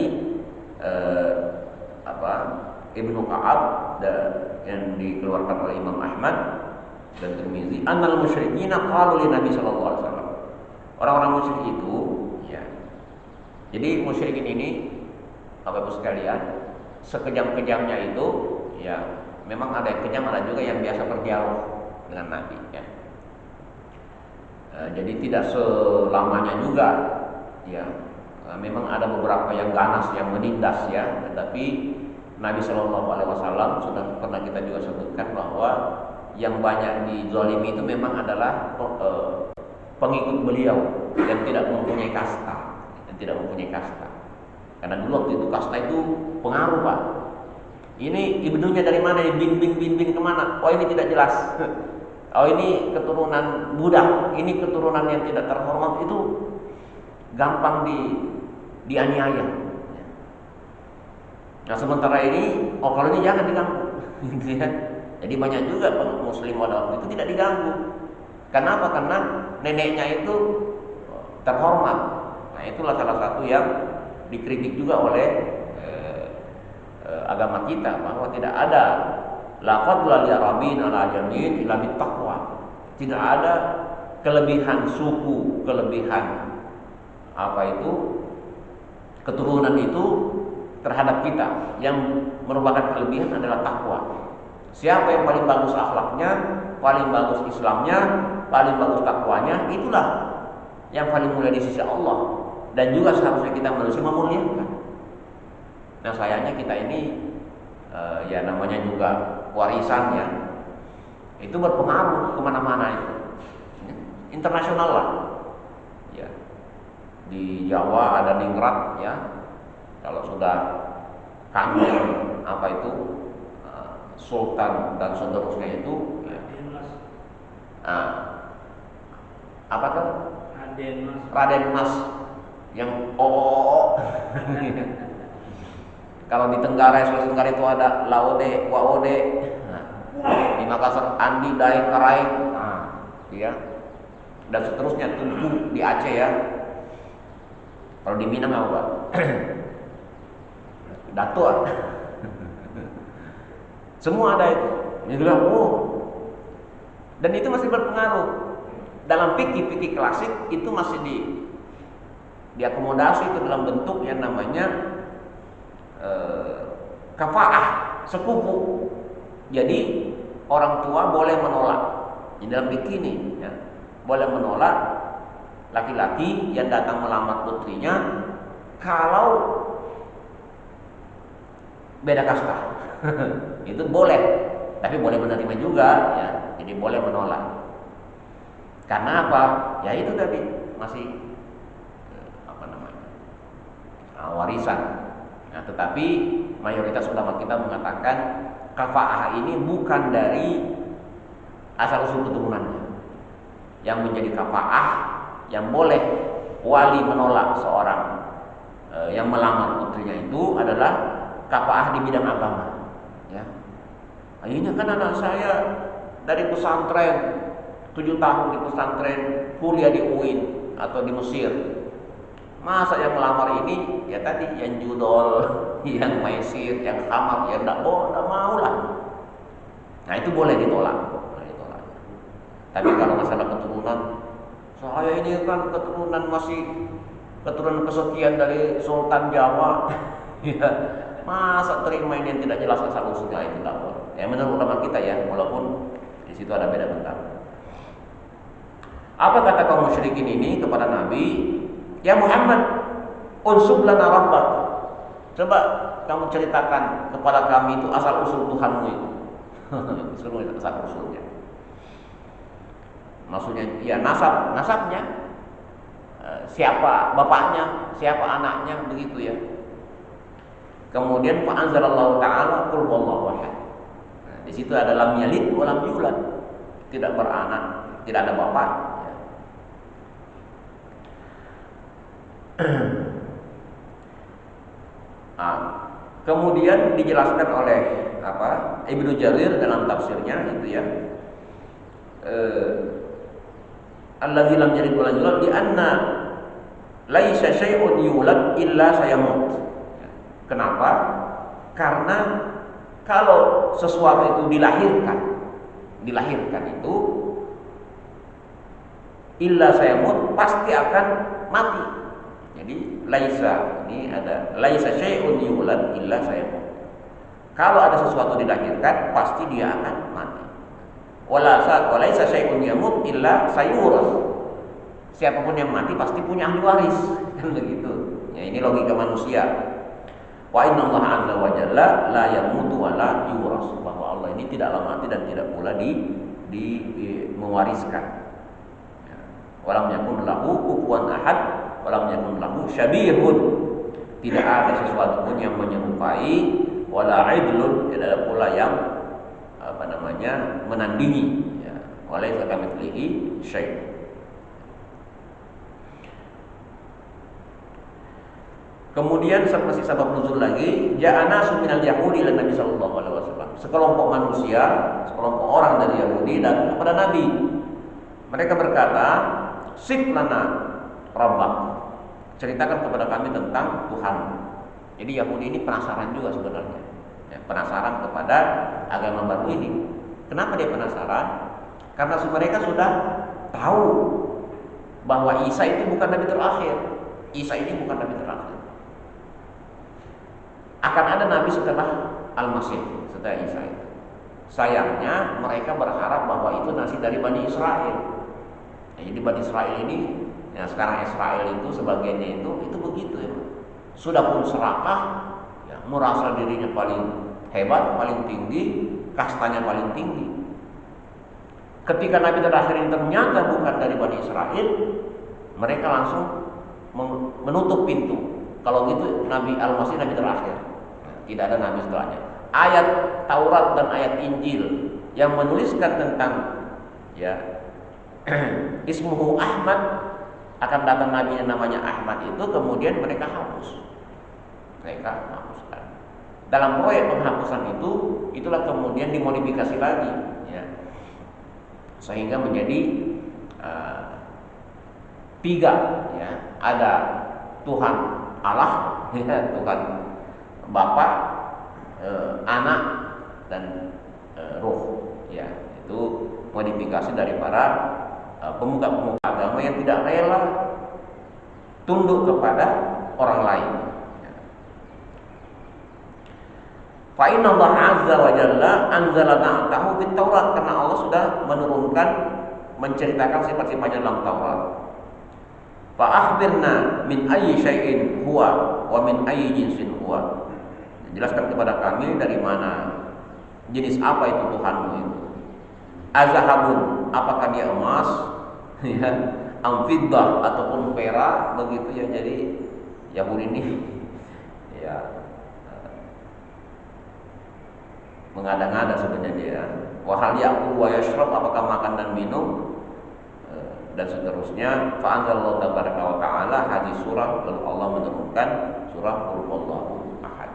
Ibnu Ka'ab yang dikeluarkan oleh Imam Ahmad dan Tirmizi. Annal musyrikina qalu li Nabi sallallahu alaihi wasallam. Orang-orang musyrik itu, ya. Jadi musyrikin ini, Bapak Ibu sekalian, sekejam-kejamnya itu, ya, memang ada yang kejam, ada juga yang biasa berdialog dengan Nabi, ya. Jadi tidak selamanya juga, ya. Memang ada beberapa yang ganas, yang menindas, ya. Tetapi Nabi Shallallahu Alaihi Wasallam sudah pernah kita juga sebutkan bahwa yang banyak dizalimi itu memang adalah pengikut beliau yang tidak mempunyai kasta, Karena dulu waktu itu kasta itu pengaruh, Pak. Ini ibnunya dari mana? Bin kemana? Oh, ini tidak jelas. Oh, ini keturunan budak. Ini keturunan yang tidak terhormat, itu gampang dianiaya. Nah, sementara ini, kalau ini jangan diganggu. Jadi banyak juga muslim pada waktu itu tidak diganggu. Kenapa? Karena neneknya itu terhormat. Nah, itulah salah satu yang dikritik juga oleh agama kita, bahwa tidak ada la fadla li arabin ala jamin illa bittaqwa. Tidak ada kelebihan suku, kelebihan keturunan itu terhadap kita. Yang merupakan kelebihan adalah takwa. Siapa yang paling bagus akhlaknya, paling bagus Islamnya, paling bagus takwanya, itulah yang paling mulia di sisi Allah. Dan juga seharusnya kita manusia memuliakan. Nah, sayangnya kita ini ya namanya juga warisannya itu berpengaruh kemana-mana itu, internasional lah, ya. Di Jawa ada ningrat ya. Kalau sudah kangen apa itu sultan dan seterusnya itu ya. Apa tuh? Raden Mas yang kalau di Sulawesi Tenggara itu ada Laode, Waode. Di Makassar Andi, Dai, Karai. Ya. Dan seterusnya Tunku di Aceh ya. Kalau di Minang apa, Pak? Datuk. Semua ada itu. Dia bilang, dan itu masih berpengaruh. Dalam fikih klasik itu masih diakomodasi itu dalam bentuk yang namanya kafaah, sepupu. Jadi orang tua boleh menolak. Di dalam fikih ini ya, boleh menolak laki-laki yang datang melamar putrinya kalau beda kasta. Itu boleh, tapi boleh menerima juga ya. Jadi boleh menolak. Karena apa? Ya itu tadi masih warisan. Nah, tetapi mayoritas ulama kita mengatakan kafaah ini bukan dari asal usul keturunannya. Yang menjadi kafaah, yang boleh wali menolak seorang yang melamar putrinya itu adalah kafaah di bidang agama. Ya. Akhirnya kan anak saya dari pesantren 7 tahun di pesantren, kuliah di UIN atau di Mesir. Masa yang melamar ini ya tadi yang judol, yang maisir, yang khamar, ya enggak mau lah. Nah itu boleh ditolak. Tapi kalau masalah keturunan, saya ini kan keturunan kesekian dari Sultan Jawa, ya masa terima ini yang tidak jelas asal usulnya, itu tidak boleh. Ya menurut ulama kita ya, walaupun di situ ada beda pendapat. Apa kata kaum musyrikin ini kepada Nabi? Ya Muhammad, unsub lana rabbak. Coba kamu ceritakan kepada kami itu asal usul Tuhanmu itu. Suruh asal usulnya. Maksudnya ya nasabnya. Siapa bapaknya, siapa anaknya, begitu ya. Kemudian fa anzalallahu ta'ala qul huwallahu ahad. Nah, di situ ada lam yalid wa lam yulad. Tidak beranak, tidak ada bapak. Kemudian dijelaskan oleh Ibnu Jarir dalam tafsirnya itu ya, allazi lam yalid wa lam yulad li anna laisa syai'un yulad illa sayamut. Kenapa? Karena kalau sesuatu itu dilahirkan itu illa sayamut, pasti akan mati. Jadi laisa, ini ada laisa syai'un yulad illa sayamut. Kalau ada sesuatu dilahirkan, pasti dia akan mati. Walaisa syai'un yamut illa sayuras. Siapapun yang mati pasti punya ahli waris, kan begitu. Ya ini logika manusia. Wa innallaha 'azza wa jalla la yamutu wa la yuras. Bahwa Allah ini tidaklah mati dan tidak pula mewariskan. Walam yakun lahu kufuwan ahad. Walam yakun lahu syabihun. Tidak ada sesuatu pun yang menyerupai, wala idlun, tidak ada pula yang menandingi ya. Walaysa kamitslihi syai'. Kemudian masih sabab nuzul lagi, ja'ana suminal yahudi lan Nabi sallallahu alaihi wasallam. Sekelompok manusia, sekelompok orang dari Yahudi dan kepada Nabi. Mereka berkata, "Sif lana rabbak." Ceritakan kepada kami tentang Tuhan. Jadi Yahudi ini penasaran juga sebenarnya. Ya, penasaran kepada agama baru ini. Kenapa dia penasaran? Karena mereka sudah tahu bahwa Isa itu bukan nabi terakhir. Isa ini bukan nabi terakhir. Akan ada nabi setelah Al-Masih, setelah Isa itu. Sayangnya mereka berharap bahwa itu nasi dari Bani Israel. Ya, jadi Bani Israel ini, ya sekarang Israel itu sebagiannya itu begitu ya. Sudah pun serakah, ya, merasa dirinya paling hebat, paling tinggi, kastanya paling tinggi. Ketika nabi terakhir ini ternyata bukan dari Bani Israel, mereka langsung menutup pintu. Kalau gitu Nabi Al-Masih Nabi terakhir. Tidak ada nabi setelahnya. Ayat Taurat dan ayat Injil yang menuliskan tentang ya ismuhu Ahmad, akan datang nabi yang namanya Ahmad itu, kemudian mereka hapus. Mereka hapuskan. Dalam proyek penghapusan itu, itulah kemudian dimodifikasi lagi ya. Sehingga menjadi tiga ya. Ada Tuhan Allah ya, Tuhan Bapa, Anak dan Roh ya. Itu modifikasi dari para pemuka-pemuka agama yang tidak rela tunduk kepada orang lain. Fa inna Allah azza wa jalla anzala ta'atahu fit Taurat, karena Allah sudah menurunkan, menceritakan sifat-sifatnya dalam Taurat. Fa akhbirna min ayyi syai'in huwa wa min ayyi jinsin huwa. Jelaskan kepada kami dari mana, jenis apa itu Tuhanmu itu. Azahabun, apakah dia emas ya, amfiddah ataupun perak, begitu ya. Jadi Yahudi ini ya mengada-ngada sebenarnya dia. Wa hal ya'kul wa yashrab, apakah makan dan minum dan seterusnya. Fa anzalallahu tabaraka wa ta'ala hadis surah, lalu Allah menurunkan surah Qul huwallahu ahad.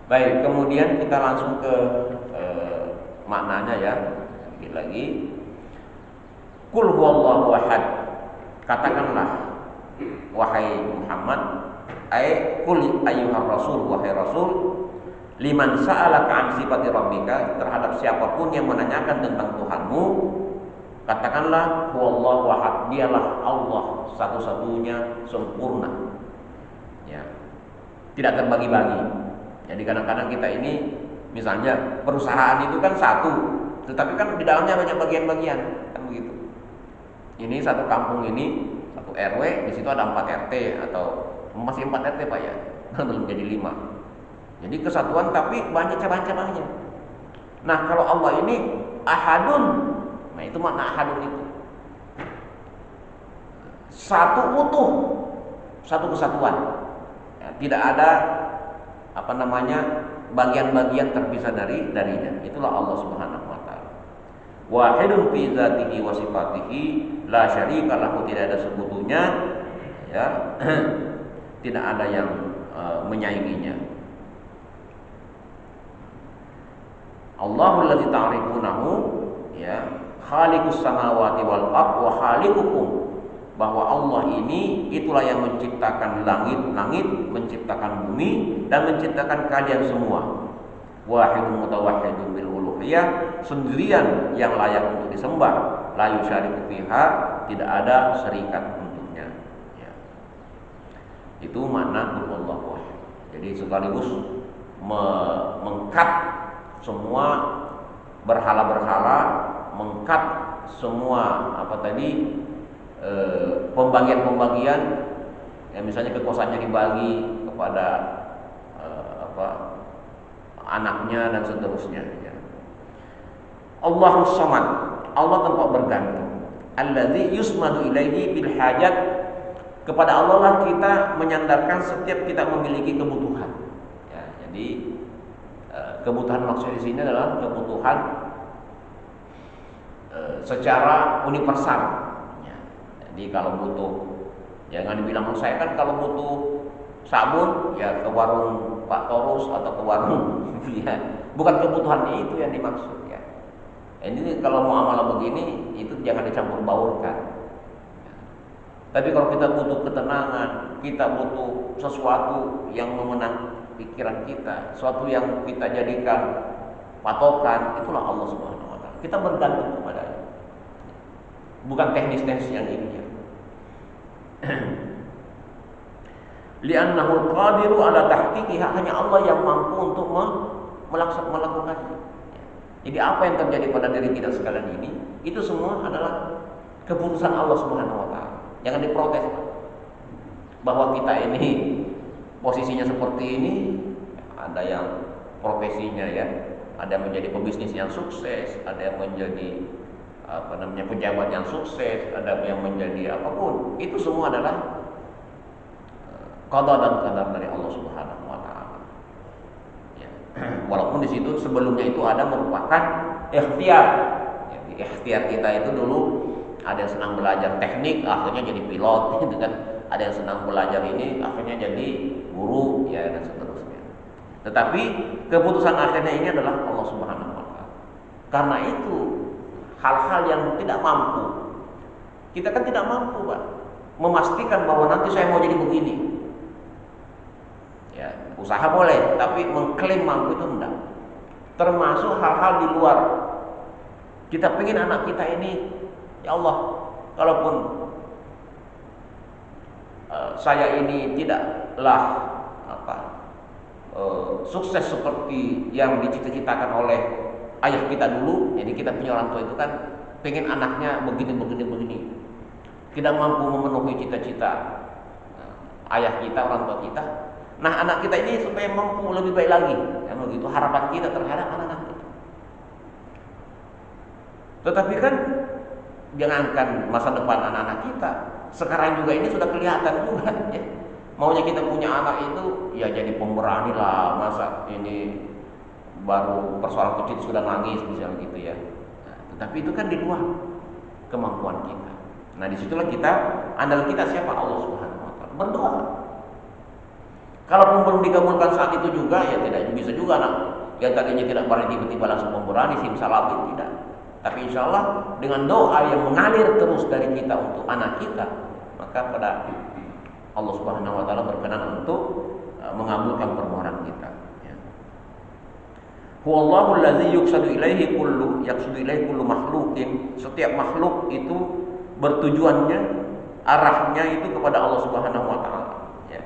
Baik, kemudian kita langsung ke maknanya ya. Sedikit lagi. Qul huwallahu ahad. Katakanlah wahai Muhammad, qul ayyuhar rasul, wahai rasul, liman sa'alaka an sifati rabbika, terhadap siapapun yang menanyakan tentang Tuhanmu, katakanlah huwallahu ahad, dialah Allah satu-satunya sempurna ya, tidak terbagi-bagi. Jadi kadang-kadang kita ini misalnya perusahaan itu kan satu, tetapi kan di dalamnya banyak bagian-bagian kan begitu. Ini satu kampung ini, satu RW, di situ ada 4 RT atau masih 4 RT Pak ya, belum jadi 5. Jadi kesatuan tapi banyak cabang-cabangnya. Nah, kalau Allah ini ahadun, nah itu makna ahadun itu. Satu utuh, satu kesatuan. Ya, tidak ada bagian-bagian terpisah darinya. Itulah Allah Subhanahu wa taala. Wahidun fi dzatihi wa sifatihi la syarika lahu, tidak ada sekutunya ya. Tidak ada yang menyainginya. Allahul ladzi ta'rifunahu ya, khaliqus samawati wal ardh wa khaliqukum, bahwa Allah ini itulah yang menciptakan langit-langit, menciptakan bumi dan menciptakan kalian semua. Wahidun mutawahhidun bil uluhiyah, sendirian yang layak untuk disembah, la yusyariku fiha, tidak ada syarikat untuknya ya. Itu makna Allahu wahid. Jadi sekaligus mengkat semua berhala-berhala, mengkat semua pembagian-pembagian ya, misalnya kekuasaannya dibagi kepada anaknya dan seterusnya ya. Allahus Samad, Allah tempat bergantung. Allazi yusmadu ilaihi bil hajat, kepada Allah lah kita menyandarkan setiap kita memiliki kebutuhan ya. Jadi kebutuhan maksud di sini adalah kebutuhan secara universal ya. Jadi kalau butuh, jangan dibilang saya kan kalau butuh sabun ya ke warung Pak Torus atau ke warung ya. Bukan kebutuhannya itu yang dimaksud ya. Ini kalau mau amalan begini itu jangan dicampur baurkan ya. Tapi kalau kita butuh ketenangan, kita butuh sesuatu yang memenang pikiran kita, sesuatu yang kita jadikan patokan, itulah Allah Subhanahu wa taala. Kita bergantung kepadanya. Bukan teknis-teknis yang ini ya. Li'annahu qadiru ala tahqiqiha, hanya Allah yang mampu untuk melakukannya. Jadi apa yang terjadi pada diri kita sekalian ini, itu semua adalah keputusan Allah Subhanahu wa taala. Jangan diprotes bahwa kita ini posisinya seperti ini. Ada yang profesinya ya, ada yang menjadi pebisnis yang sukses, ada yang menjadi pejabat yang sukses, ada yang menjadi apapun. Itu semua adalah qada dan qadar dari Allah Subhanahu wa taala. Ya. Walaupun di situ sebelumnya itu ada merupakan ikhtiar. Ya, di ikhtiar kita itu dulu ada yang senang belajar teknik akhirnya jadi pilot gitu kan. Ada yang senang belajar ini akhirnya jadi guru ya dan seterusnya. Tetapi keputusan akhirnya ini adalah Allah Subhanahu wa taala. Karena itu hal-hal yang tidak mampu, kita kan tidak mampu Pak memastikan bahwa nanti saya mau jadi begini. Ya, usaha boleh, tapi mengklaim mampu itu enggak. Termasuk hal-hal di luar. Kita pengen anak kita ini, ya Allah, kalaupun saya ini tidaklah sukses seperti yang dicita-citakan oleh ayah kita dulu. Jadi kita punya orang tua itu kan pengen anaknya begini. Tidak mampu memenuhi cita-cita ayah kita, orang tua kita. Nah, anak kita ini supaya mampu lebih baik lagi. Kan begitu harapan kita terhadap anak-anak kita. Tetapi kan jangankan masa depan anak-anak kita, sekarang juga ini sudah kelihatan juga ya. Maunya kita punya anak itu ya jadi pemberani lah, masa ini baru persoalan kecil sudah nangis misalnya gitu ya. Nah, tetapi itu kan di luar kemampuan kita. Nah, disitulah kita andal kita siapa? Allah Subhanahu wa taala. Berdoa. Kalaupun belum dikabulkan saat itu juga ya tidak bisa juga anak yang tadinya tidak berani tiba-tiba langsung pemberani simsalabim tidak. Tapi insya Allah dengan doa yang mengalir terus dari kita untuk anak kita, maka pada Allah Subhanahu wa taala berkenan untuk mengabulkan permohonan kita. Ya. Huwallahu allazi yaqsudu ilaihi kullu makhluqin. Setiap makhluk itu bertujuannya, arahnya itu kepada Allah Subhanahu wa taala. Ya.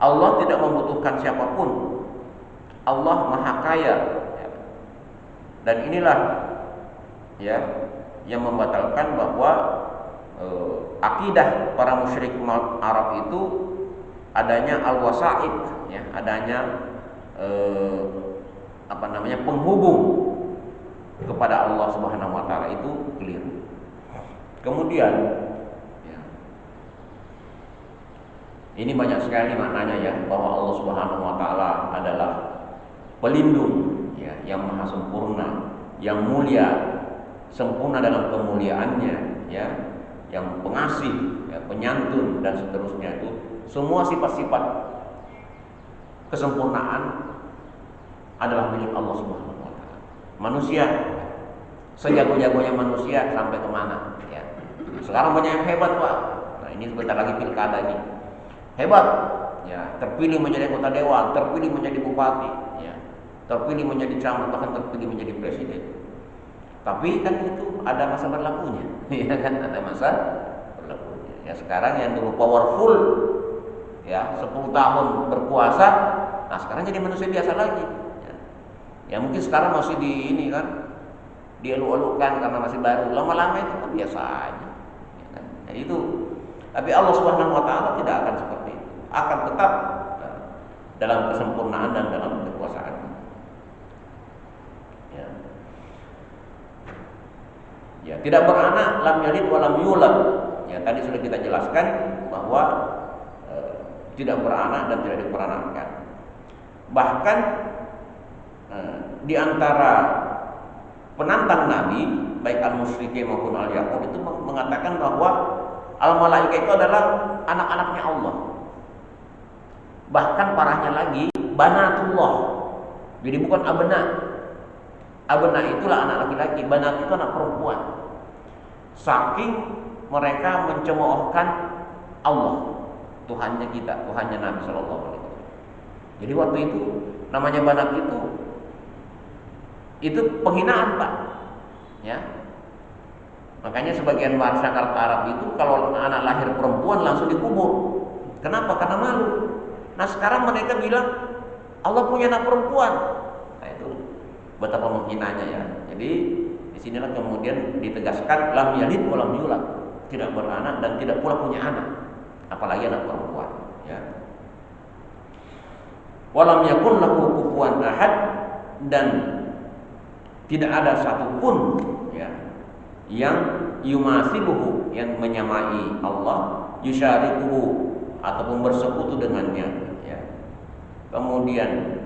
Allah tidak membutuhkan siapapun. Allah Maha Kaya. Ya. Dan inilah ya yang membatalkan bahwa akidah para musyrik Arab itu adanya al-wasaid ya, adanya penghubung kepada Allah Subhanahu wa taala itu keliru. Kemudian ya, ini banyak sekali maknanya ya, bahwa Allah Subhanahu wa taala adalah pelindung ya, yang maha sempurna, yang mulia, sempurna dalam kemuliaannya ya, yang pengasih, ya, penyantun dan seterusnya. Itu semua sifat-sifat kesempurnaan adalah milik Allah Subhanahu wa taala. Manusia sejago-jagonya manusia sampai kemana ya. Sekarang banyak yang hebat Pak. Nah, ini sebentar lagi pilkada ini. Hebat ya, terpilih menjadi anggota dewan, terpilih menjadi bupati ya, terpilih menjadi camat, bahkan terpilih menjadi presiden. Tapi kan itu ada masa berlakunya, ya kan, ada masa berlakunya. Ya sekarang yang dulu powerful, ya 10 tahun berkuasa, nah sekarang jadi manusia biasa lagi. Ya mungkin sekarang masih di ini kan, dieluk-elukkan karena masih baru, lama-lama itu kan biasa aja. Ya kan? Ya, itu. Tapi Allah Subhanahu wa taala tidak akan seperti itu, akan tetap dalam kesempurnaan dan dalam kekuasaan. Ya, tidak beranak, lam yalid wa lam yulad. Ya, tadi sudah kita jelaskan bahwa tidak beranak dan tidak diperanakkan. Bahkan di antara penantang Nabi, baik al-musyrikin maupun al-Yahud itu mengatakan bahwa al-malaika itu adalah anak-anaknya Allah. Bahkan parahnya lagi, banatullah. Jadi bukan abna. Abna itulah anak laki-laki, banat itu anak perempuan. Saking mereka mencemoohkan Allah, Tuhannya kita, Tuhannya Nabi Shallallahu Alaihi Wasallam. Jadi waktu itu namanya banat itu penghinaan Pak. Ya. Makanya sebagian masyarakat Arab itu kalau anak lahir perempuan langsung dikubur. Kenapa? Karena malu. Nah sekarang mereka bilang Allah punya anak perempuan. Nah itu betapa menghinanya ya. Jadi disinilah kemudian ditegaskan lam yalid wa lam yulad, tidak beranak dan tidak pula punya anak, apalagi anak perempuan. Ya. Walam yakun lahu kufuwan ahad, dan tidak ada satupun ya yang yumasiluhu, yang menyamai Allah yusyarikuhu ataupun bersekutu dengannya, ya. Kemudian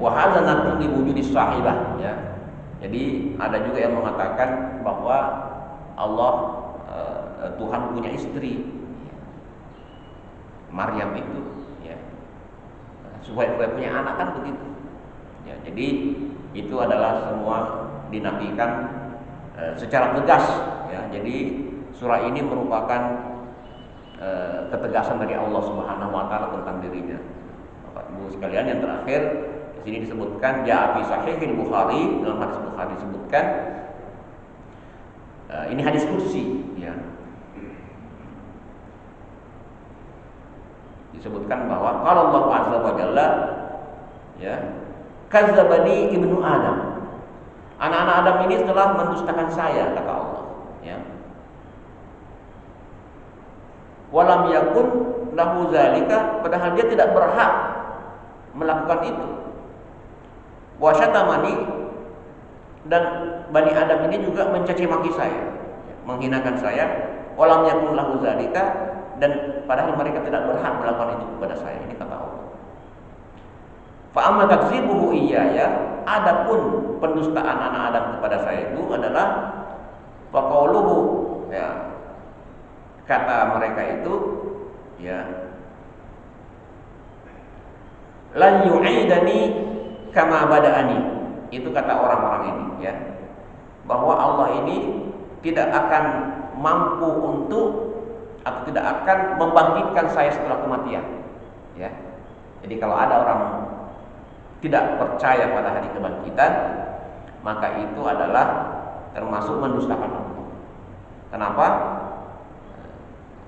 wa hadza natun li wujudi sahibah, ya. Jadi ada juga yang mengatakan bahwa Allah Tuhan punya istri, Maryam itu, ya. Supaya punya anak kan begitu. Ya, jadi itu adalah semua dinafikan secara tegas, ya. Jadi surah ini merupakan ketegasan dari Allah Subhanahu wa taala tentang dirinya. Bapak Ibu sekalian, yang terakhir di sini disebutkan ja'a fi sahihil Bukhari, dalam hadis Bukhari disebutkan ini hadis kursi, ya. Disebutkan bahwa kalau Allah Azza wa Jalla, ya, kadzdzabani ibnu Adam. Anak-anak Adam ini telah mendustakan saya, kata Allah, ya. Walam yakun lahu zalika, padahal dia tidak berhak melakukan itu. Wa syatamani, dan Bani Adam ini juga mencaci maki saya, menghinakan saya. Walam yakun lahu zalika, dan padahal mereka tidak berhak melakukan itu kepada saya. Ini kata Allah. Fa amma takdzibuhu iyaya, adapun pendustaan anak Adam kepada saya itu adalah faqauluhu, ya, kata mereka itu, ya, lan yu'idani kama bada'ani. Itu kata orang-orang ini, ya, bahwa Allah ini tidak akan mampu untuk atau tidak akan membangkitkan saya setelah kematian, ya. Jadi kalau ada orang tidak percaya pada hari kebangkitan, maka itu adalah termasuk mendustakan Allah. Kenapa?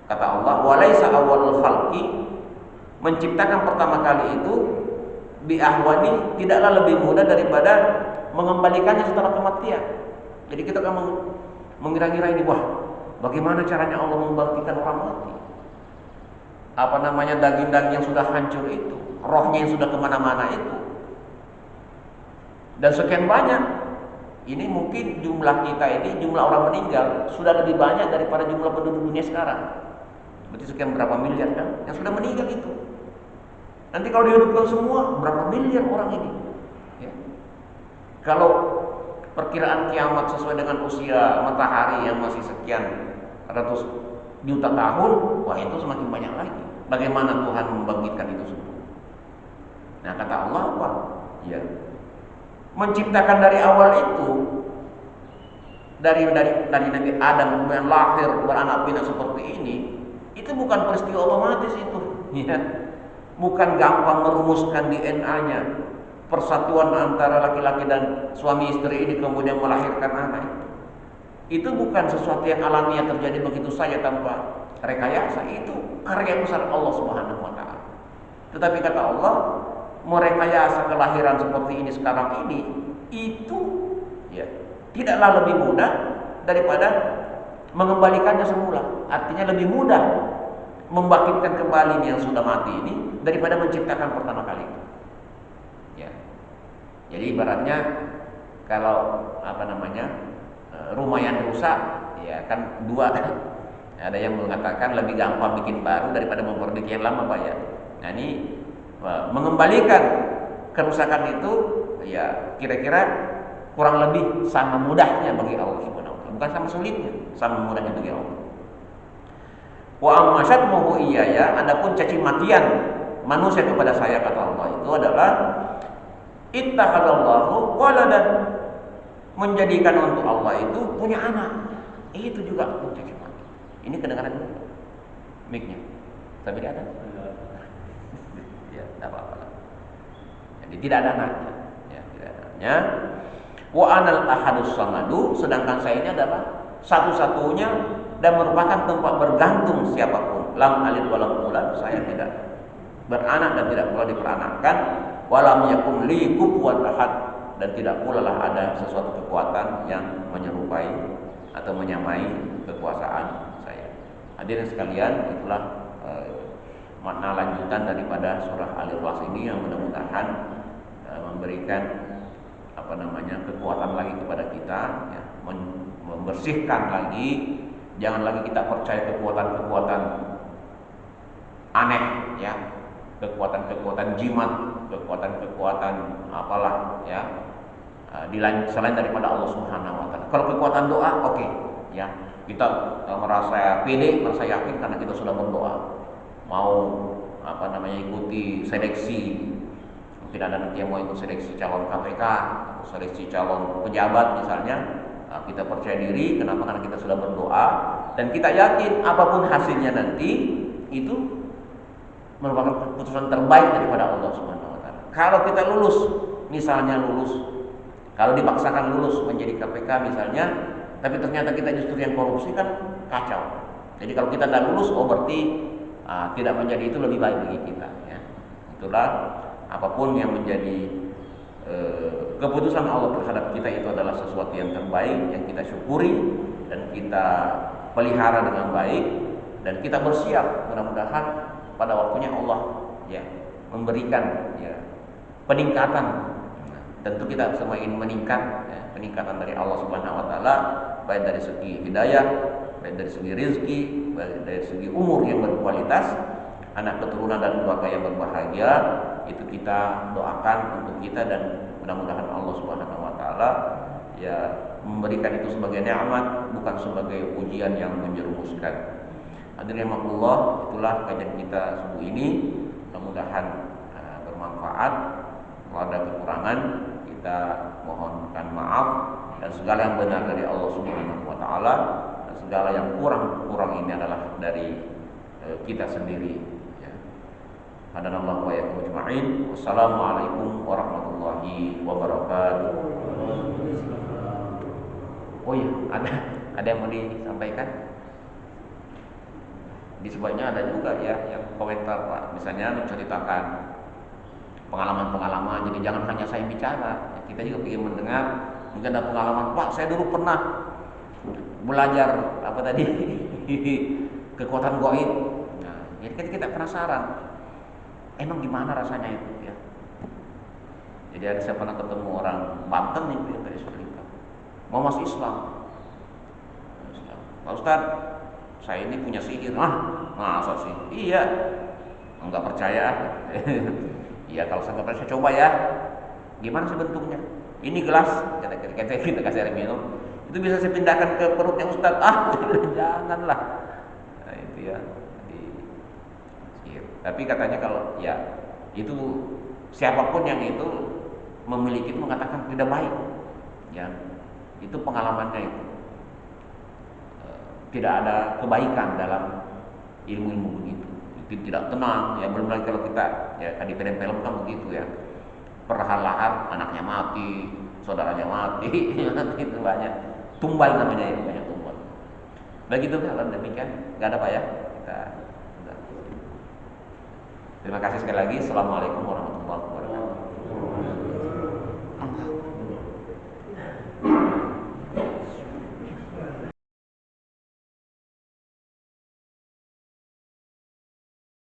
Kata Allah, walaisa awwalul khalqi, menciptakan pertama kali itu bi ahwani, tidaklah lebih mudah daripada mengembalikannya setelah kematian. Jadi kita akan mengira-ngira ini, wah, bagaimana caranya Allah membangkitkan orang mati? Apa namanya, daging-daging yang sudah hancur itu, rohnya yang sudah kemana-mana itu, dan sekian banyak. Ini mungkin jumlah kita ini, jumlah orang meninggal sudah lebih banyak daripada jumlah penduduk dunia sekarang. Berarti sekian berapa miliar kan yang sudah meninggal itu. Nanti kalau dihidupkan semua, berapa miliar orang ini, ya. Kalau perkiraan kiamat sesuai dengan usia matahari yang masih sekian ratus juta tahun, wah, itu semakin banyak lagi. Bagaimana Tuhan membangkitkan itu semua? Nah, kata Allah apa? Ya, menciptakan dari awal itu, dari Nabi Adam kemudian lahir beranak pinak seperti ini, itu bukan peristiwa otomatis itu, ya. Bukan gampang merumuskan DNA-nya, persatuan antara laki-laki dan suami istri ini kemudian melahirkan anak. Itu bukan sesuatu yang alamiah terjadi begitu saja tanpa rekayasa. Itu karya besar Allah Subhanahu wa taala. Tetapi kata Allah, merekayasa kelahiran seperti ini sekarang ini, itu, ya, tidaklah lebih mudah daripada mengembalikannya semula. Artinya lebih mudah membangkitkan kembali yang sudah mati ini daripada menciptakan pertama kali. Ya. Jadi ibaratnya kalau apa namanya, rumah yang rusak, ya kan dua. Ada yang mengatakan lebih gampang bikin baru daripada memperbaiki yang lama, Pak, ya. Nah, ini mengembalikan kerusakan itu, ya, kira-kira kurang lebih sama mudahnya bagi Allah Subhanahu wa taala. Bukan sama sulitnya, sama mudahnya bagi Allah. Wa ammasat muhu iyaya, adapun caci makian manusia kepada saya, kata Allah, itu adalah ittakhadallahu waladan, menjadikan untuk Allah itu punya anak. Itu juga caci maki. Ini kedengaran mic-nya. Tapi tidak ada. Ya, tidak apa-apa. Jadi tidak ada anaknya. Ya, tidak ada anaknya. Wa anal ahadus samadu, sedangkan saya ini adalah satu-satunya dan merupakan tempat bergantung siapapun. Lam alid walam ulad, saya tidak beranak dan tidak pula diperanakkan. Walam yakun li kufuwan ahad, dan tidak pula lah ada sesuatu kekuatan yang menyerupai atau menyamai kekuasaan saya. Hadirin sekalian, itulah makna lanjutan daripada surah Al-Ikhlas ini yang mudah-mudahan memberikan apa namanya, kekuatan lagi kepada kita, ya, membersihkan lagi. Jangan lagi kita percaya kekuatan-kekuatan aneh, ya, kekuatan-kekuatan jimat, kekuatan-kekuatan apalah, ya, selain daripada Allah Subhanahu Wa Taala. Kalau kekuatan doa, oke, ya, kita merasa pede, merasa yakin karena kita sudah berdoa. Mau ikuti seleksi, mungkin ada nanti yang mau ikut seleksi calon KPK atau seleksi calon pejabat misalnya. Kita percaya diri, kenapa? Karena kita sudah berdoa dan kita yakin apapun hasilnya nanti itu merupakan keputusan terbaik daripada Allah Subhanahu Wa Taala. Kalau kita lulus, misalnya kalau dipaksakan lulus menjadi KPK misalnya, tapi ternyata kita justru yang korupsi, kan kacau. Jadi kalau kita tidak lulus, berarti tidak menjadi itu lebih baik bagi kita, ya. Itulah, apapun yang menjadi keputusan Allah terhadap kita itu adalah sesuatu yang terbaik, yang kita syukuri dan kita pelihara dengan baik, dan kita bersiap mudah-mudahan pada waktunya Allah, ya, memberikan, ya, peningkatan. Tentu kita semua ingin meningkat, ya, peningkatan dari Allah Subhanahu Wa Taala, baik dari segi hidayah, baik dari segi rezeki, baik dari segi umur yang berkualitas, anak keturunan dan keluarga yang berbahagia. Itu kita doakan untuk kita, dan mudah-mudahan Allah Subhanahu Wa Taala, ya, memberikan itu sebagai nikmat, bukan sebagai ujian yang menjerumuskan. Hadirin rahimakumullah, itulah kajian kita subuh ini. Mudah-mudahan bermanfaat. Kalau ada kekurangan, kita mohonkan maaf, dan segala yang benar dari Allah Subhanahu Wa Taala, dan segala yang kurang ini adalah dari kita sendiri. Hadanallahu wa iyyakum ajma'in. Wassalamualaikum warahmatullahi wabarakatuh. Oh iya, ada yang mau disampaikan? Di sebelahnya ada juga, ya, yang komentar, Pak. Misalnya menceritakan pengalaman-pengalaman. Jadi jangan hanya saya bicara, kita juga ingin mendengar. Mungkin ada pengalaman, Pak, saya dulu pernah belajar kekuatan gaib. Nah, jadi kita penasaran. Emang gimana rasanya itu, ya? Jadi saya pernah ketemu orang Banten nih, yang dari cerita mau masuk Islam. Pak Ustadz, saya ini punya sihir. Masa sih? Iya. Enggak percaya? Iya, kalau saya nggak percaya, coba ya. Gimana sih bentuknya? Ini gelas, kita kasih air minum. Itu bisa saya pindahkan ke perutnya Ustadz. Janganlah. Nah, itu, ya. Tapi katanya kalau, ya, itu siapapun yang itu memiliki itu mengatakan tidak baik, ya, itu pengalamannya itu tidak ada kebaikan dalam ilmu-ilmu begitu. Itu tidak tenang, ya, belum lagi kalau kita, ya, kan di film-film kan begitu, ya, perlahan-lahan anaknya mati, saudaranya mati, itu banyak tumbal namanya, ya, banyak tumbal. Begitu kalau demikian, nggak ada, Pak, ya. Terima kasih sekali lagi. Assalamualaikum warahmatullahi wabarakatuh.